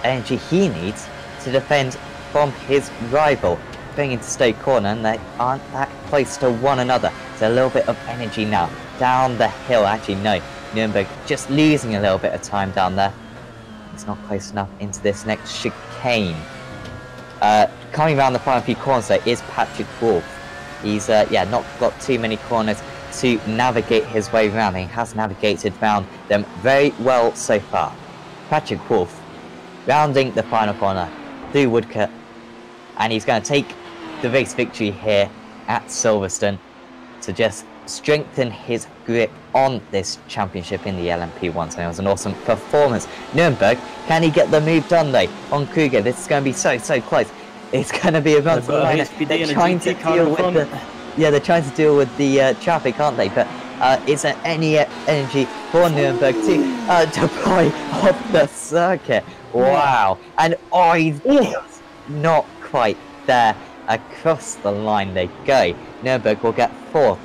energy he needs to defend from his rival? Going into Stoke Corner, and they aren't that close to one another. So a little bit of energy now down the hill. Actually, no, Nürnberg just losing a little bit of time down there. It's not close enough into this next chicane. Coming around the final few corners though is Patrick Wolf. He's not got too many corners to navigate his way around. He has navigated around them very well so far. Patrick Wolf rounding the final corner through Woodcut, and he's going to take the race victory here at Silverstone to just strengthen his grip on this championship in the LMP1. So it was an awesome performance. Nuremberg, can he get the move done though on Kruger? This is going to be so close. It's going to be a run to the line. They're trying to deal with they're trying to deal with the traffic, aren't they? But is there any energy for Nuremberg to deploy off the circuit? Wow! And he's just not quite there. Across the line they go. Nuremberg will get 4th.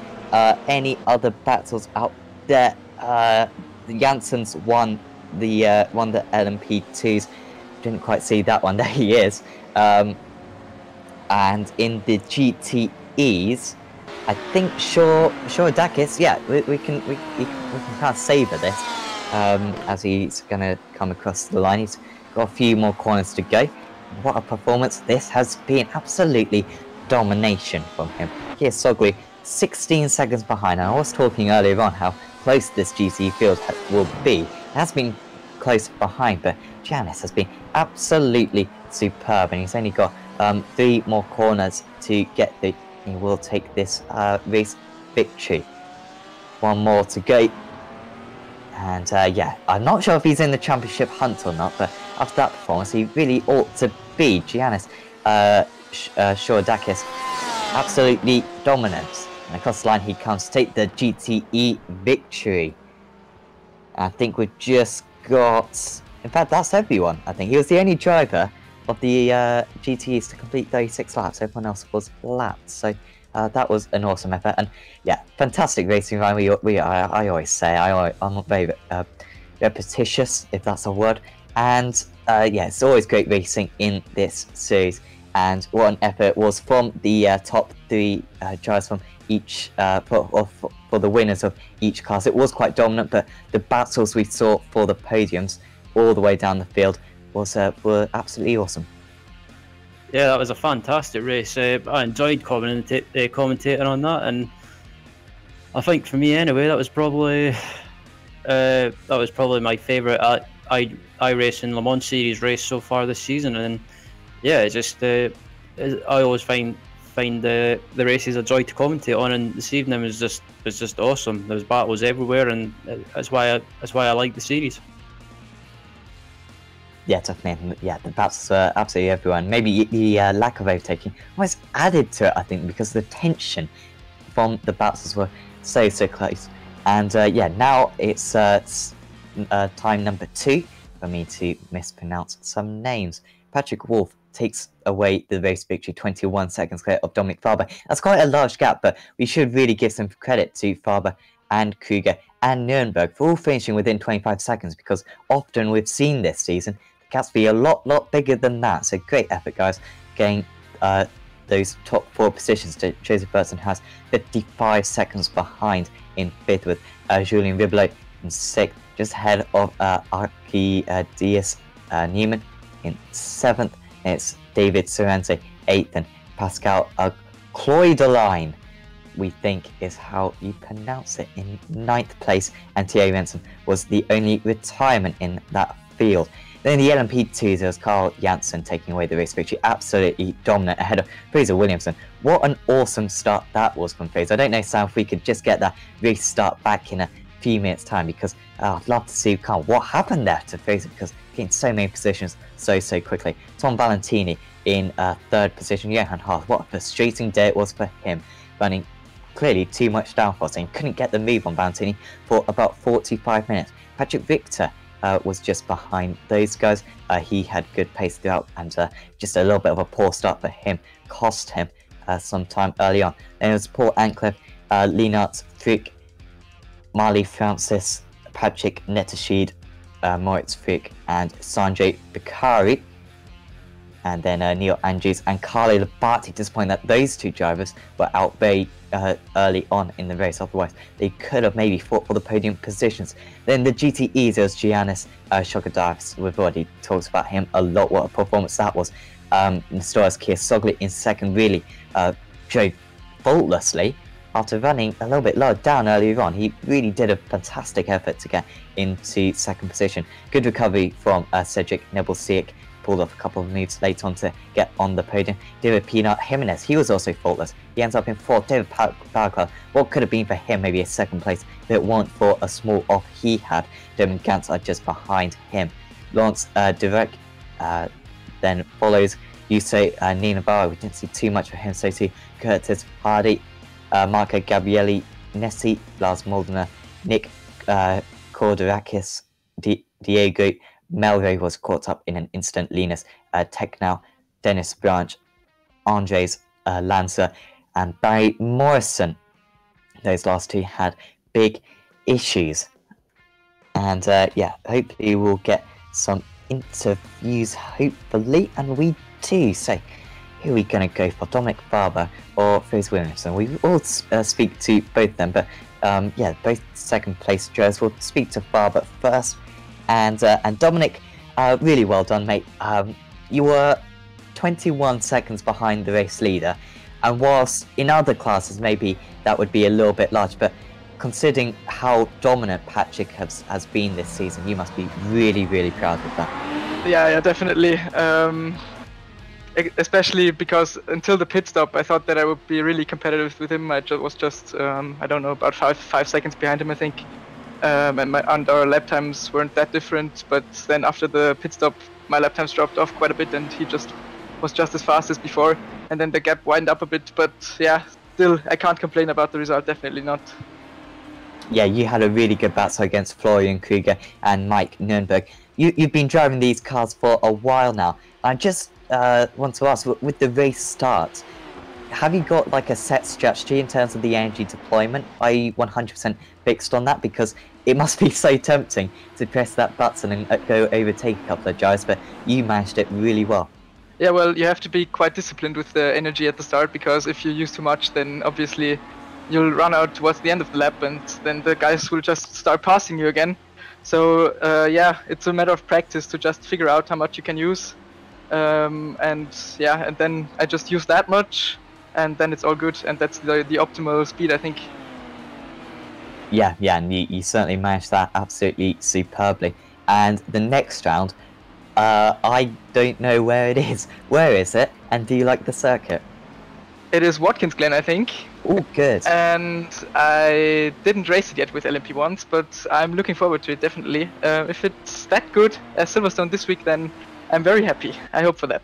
Any other battles out there? Janssens won the LMP2s. Didn't quite see that one. There he is. And in the GTEs, I think Shoradakis, we can kind of savour this as he's going to come across the line. He's got a few more corners to go. What a performance. This has been absolutely domination from him. Here's Soglu, 16 seconds behind. And I was talking earlier on how close this GT field will be. It has been close behind, but Giannis has been absolutely superb, and he's only got 3 more corners to get the. He will take this race victory. 1 more to go, and I'm not sure if he's in the championship hunt or not, but after that performance, he really ought to be. Giannis Shoradakis, absolutely dominant. And across the line he comes to take the GTE victory. I think we've just got... In fact, that's everyone. I think he was the only driver of the GTEs to complete 36 laps. Everyone else was lapped. So that was an awesome effort. And yeah, fantastic racing ride. I always say I'm not very repetitious, if that's a word. And it's always great racing in this series. And what an effort was from the top 3 drivers from each for the winners of each class. It was quite dominant, but the battles we saw for the podiums all the way down the field were absolutely awesome. Yeah, that was a fantastic race. I enjoyed commentating on that, and I think for me anyway, that was probably my favourite iRacing Le Mans Series race so far this season. And yeah, it's just I always find the races a joy to commentate on, and this evening was just awesome. There was battles everywhere, and that's why I like the series. Yeah, definitely. Yeah, the battles were absolutely everywhere. And maybe the lack of overtaking was added to it, I think, because the tension from the battles were so close. And now it's time number 2 for me to mispronounce some names. Patrick Wolf takes away the race victory, 21 seconds clear of Dominic Farber. That's quite a large gap, but we should really give some credit to Farber and Kruger and Nuremberg for all finishing within 25 seconds, because often we've seen this season the gaps be a lot bigger than that. So great effort, guys, getting those top 4 positions. To Joseph Burton has 55 seconds behind in 5th, with Julien Ribelow in 6th, just ahead of Archidius Newman in 7th. It's David Sorrente 8th, and Pascal Cloydeline, we think is how you pronounce it, in 9th place. And Thierry Renson was the only retirement in that field. Then in the LMP2s, there was Carl Janssen taking away the race victory, absolutely dominant ahead of Fraser Williamson. What an awesome start that was from Fraser. I don't know, Sam, if we could just get that race start back in a few minutes time, because I'd love to see what happened there to Fraser, because getting so many positions so quickly. Tom Valentini in 3rd position. Johan Haas, what a frustrating day it was for him, running clearly too much downforce and couldn't get the move on Valentini for about 45 minutes. Patrick Victor was just behind those guys. He had good pace throughout, and just a little bit of a poor start for him cost him some time early on. Then it was Paul Ancliffe, Lennart Frick, Marley Francis, Patrick Nettersheed, Moritz Frick, and Sanjay Bakari. And then Neil Andrews and Carlo Labate, disappointing that those two drivers were out very early on in the race. Otherwise, they could have maybe fought for the podium positions. Then the GTEs, there was Giannis Shogadakis. We've already talked about him a lot, what a performance that was. Nestorius Kirsoglu in second really drove faultlessly after running a little bit low down earlier on. He really did a fantastic effort to get into second position. Good recovery from Cedric Nebelsiak. Pulled off a couple of moves later on to get on the podium. David Pina Jimenez, he was also faultless. He ends up in fourth. David Barclay, what could have been for him maybe a second place if it weren't for a small off he had. Dermot Gantz just behind him. Lawrence Direct then follows. Yuso Ninabara, we didn't see too much for him. So too Curtis Hardy, Marco Gabrielli, Nessie, Lars Moldener, Nick Kordarakis, Diego Melro was caught up in an incident. Linus Technow, Dennis Branch, Andres Lanza, and Barry Morrison. Those last two had big issues. And yeah, hopefully we'll get some interviews, hopefully, and we do. So who are we going to go for, Dominic Farber or Fraser Williamson? We will speak to both of them, but yeah, both second place drivers. We'll speak to Farber first. And Dominic, really well done, mate. You were 21 seconds behind the race leader, and whilst in other classes maybe that would be a little bit large, but considering how dominant Patrick has been this season, you must be really, really proud of that. Yeah, definitely. Especially because until the pit stop, I thought that I would be really competitive with him. I was just, I don't know, about five seconds behind him, I think. And our lap times weren't that different, but then after the pit stop my lap times dropped off quite a bit and he just was just as fast as before, and then the gap widened up a bit, but yeah, still I can't complain about the result, definitely not. Yeah, you had a really good battle against Florian Krüger and Mike Nürnberg. You've been driving these cars for a while now. I just want to ask, with the race start, have you got like a set strategy in terms of the energy deployment? Are you 100% fixed on that? Because it must be so tempting to press that button and go overtake a couple of guys, but you managed it really well. Yeah, well, you have to be quite disciplined with the energy at the start, because if you use too much, then obviously you'll run out towards the end of the lap, and then the guys will just start passing you again. So yeah, it's a matter of practice to just figure out how much you can use. And yeah, and then I just use that much, and then it's all good, and that's the optimal speed, I think. Yeah, and you certainly managed that absolutely superbly. And the next round, I don't know where it is. Where is it? And do you like the circuit? It is Watkins Glen, I think. Oh, good. And I didn't race it yet with LMP once, but I'm looking forward to it, definitely. If it's that good as Silverstone this week, then I'm very happy. I hope for that.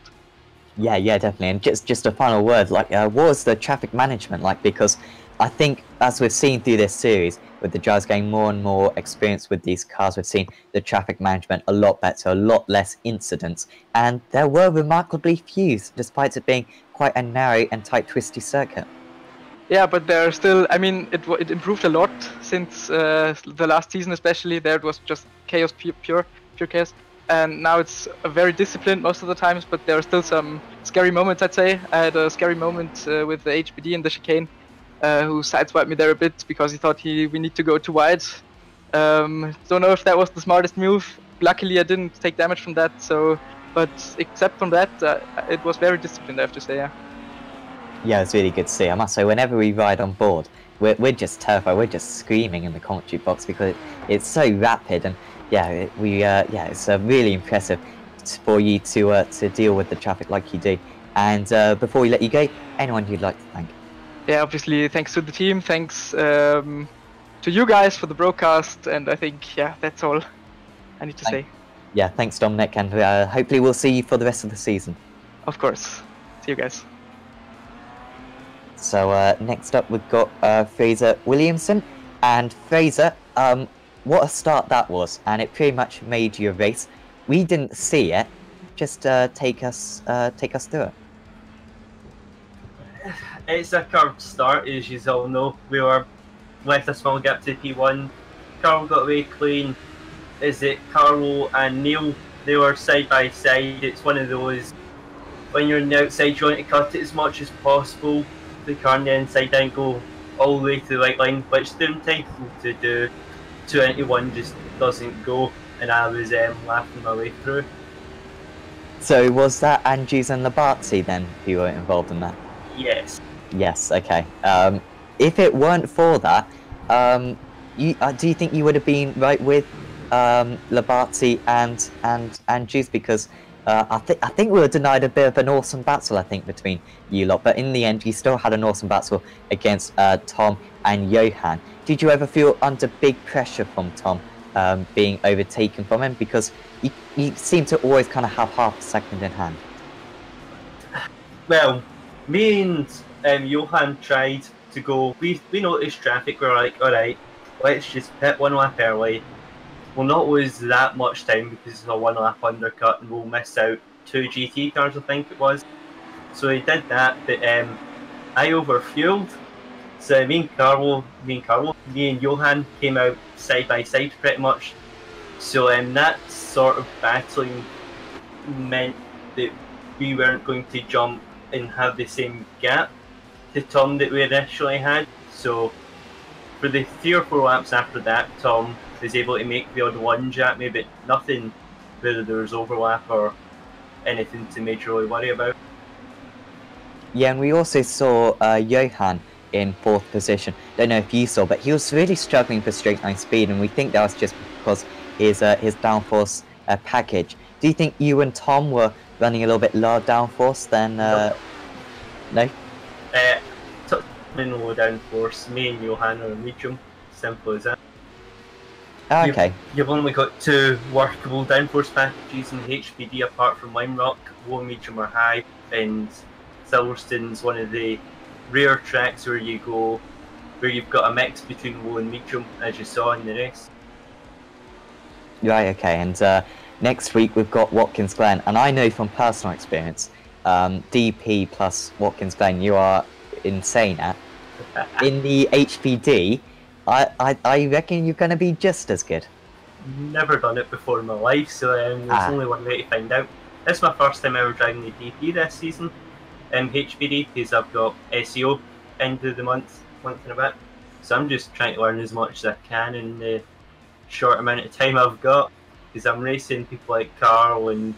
Yeah, definitely. And just a final word, like, what was the traffic management like? Because I think, as we've seen through this series, with the drivers getting more and more experience with these cars, we've seen the traffic management a lot better, a lot less incidents, and there were remarkably few, despite it being quite a narrow and tight, twisty circuit. Yeah, but there are still, I mean, it improved a lot since the last season, especially. There it was just chaos, pure chaos. And now it's very disciplined most of the times, but there are still some scary moments, I'd say. I had a scary moment with the HBD in the chicane, who sideswiped me there a bit because he thought we need to go too wide. Don't know if that was the smartest move. Luckily, I didn't take damage from that. So, but except from that, it was very disciplined, I have to say. Yeah. Yeah, it's really good to see. I must say, whenever we ride on board, we're just terrified. We're just screaming in the commentary box because it's so rapid, and yeah, it's really impressive for you to deal with the traffic like you do. And before we let you go, anyone you'd like to thank? Yeah, obviously, thanks to the team. Thanks to you guys for the broadcast, and I think, yeah, that's all I need to say. Yeah, thanks, Dominic, and hopefully we'll see you for the rest of the season. Of course. See you guys. So next up we've got Fraser Williamson, and Fraser, what a start that was, and it pretty much made your race. We didn't see it. Just take us through it. It's a curved start, as you all know. We were left a small gap to P1. Carl got away clean. Is it Carlo and Neil? They were side by side. It's one of those when you're on the outside, you want to cut it as much as possible. The car on the inside and go all the way to the right line, which they're entitled to do. 291 just doesn't go, and I was laughing my way through. So was that Andrews and Labartzi then who were involved in that? Yes. Yes, okay. If it weren't for that, do you think you would have been right with Labartzi and Andrews? Because I think we were denied a bit of an awesome battle, I think, between you lot. But in the end, you still had an awesome battle against Tom and Johan. Did you ever feel under big pressure from Tom being overtaken from him? Because you seem to always kind of have half a second in hand. Well, me and Johan tried to go. We noticed traffic. We were like, all right, let's just pit one lap early. We'll not lose that much time because it's a one lap undercut, and we'll miss out 2 GT cars, I think it was. So we did that, but I overfueled. So me and Johan came out side by side pretty much. So that sort of battling meant that we weren't going to jump and have the same gap to Tom that we initially had. So for the 3 or 4 laps after that, Tom was able to make the odd lunge at me, but nothing whether there was overlap or anything to majorly worry about. Yeah, and we also saw Johan in 4th position. Don't know if you saw, but he was really struggling for straight line speed, and we think that was just because his downforce package. Do you think you and Tom were running a little bit lower downforce than? No. Tom in low downforce. Me and Johan are medium. Simple as that. Oh, okay. You've only got 2 workable downforce packages in HPD apart from Lime Rock. Low, medium, or high, and Silverstone's one of the rare tracks where you've got a mix between low and medium, as you saw in the race. Right, okay, and next week we've got Watkins Glen, and I know from personal experience, DP plus Watkins Glen, you are insane at. In the HPD, I reckon you're going to be just as good. Never done it before in my life, so there's only one way to find out. This is my first time ever driving the DP this season. HPD, because I've got SEO end of the month and a bit. So I'm just trying to learn as much as I can in the short amount of time I've got. Because I'm racing people like Carl and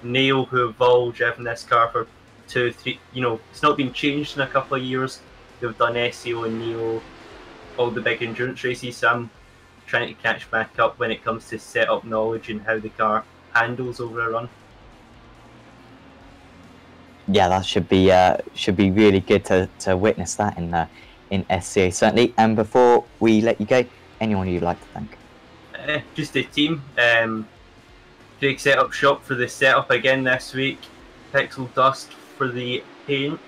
Neil who have all driven this car for 2, 3, it's not been changed in a couple of years. They've done SEO and Neil, all the big endurance races, so I'm trying to catch back up when it comes to setup knowledge and how the car handles over a run. Yeah, that should be really good to witness that in SCA certainly. And before we let you go, anyone you'd like to thank? Just the team. Craig Setup Shop for the setup again this week. Pixel Dust for the paint.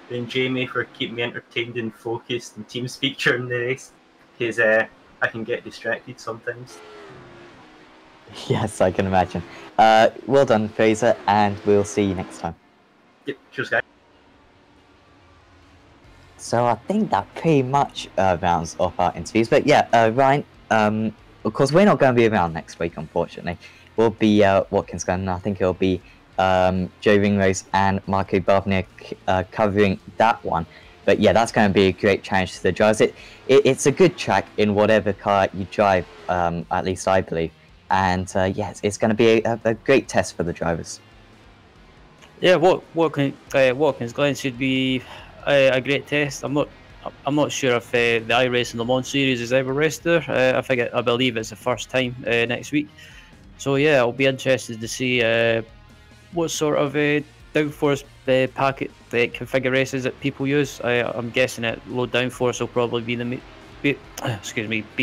Then Jamie for keeping me entertained and focused and TeamSpeak during the race, because I can get distracted sometimes. Yes, I can imagine. Well done, Fraser, and we'll see you next time. Yep, cheers guys. So I think that pretty much rounds off our interviews. But yeah, Ryan, of course we're not going to be around next week, unfortunately. We'll be Watkins Glen, and I think it'll be Joe Ringrose and Marco Barbanera covering that one. But yeah, that's going to be a great challenge to the drivers. It's a good track in whatever car you drive, at least I believe. And yes, it's going to be a great test for the drivers. Yeah, Watkins Glen should be a great test. I'm not sure if the iRacing Le Mans series has ever raced there. I believe it's the first time next week. So yeah, I'll be interested to see what sort of downforce packet configurations that people use. I'm guessing that low downforce will probably be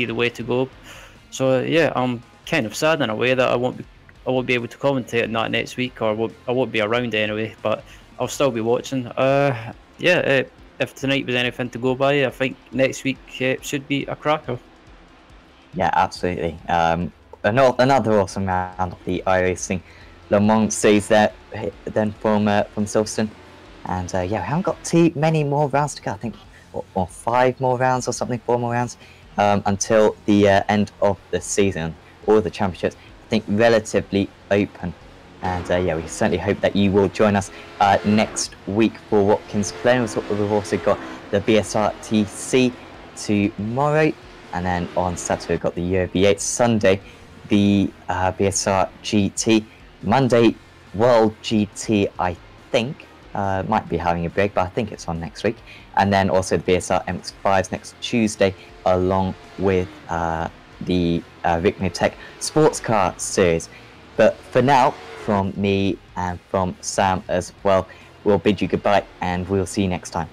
the way to go. So yeah, I'm kind of sad in a way that I won't be able to commentate on that next week, or I won't be around anyway. But I'll still be watching. If tonight was anything to go by, I think next week should be a cracker. Yeah, absolutely. Another awesome round of the iRacing Le Mans series there, then from Silverstone, and yeah, we haven't got too many more rounds to go. I think or 5 more rounds or something, 4 more rounds until the end of the season. All the championships, I think, relatively open And yeah, we certainly hope that you will join us next week for Watkins Glen. We've also got the BSR-TC tomorrow, and then on Saturday we've got the Euro V8. Sunday, the BSR GT. Monday, World GT, I think. Might be having a break, but I think it's on next week. And then also the BSR MX-5s next Tuesday, along with the Rick Tech Sports Car Series. But for now, from me and from Sam as well, we'll bid you goodbye, and we'll see you next time.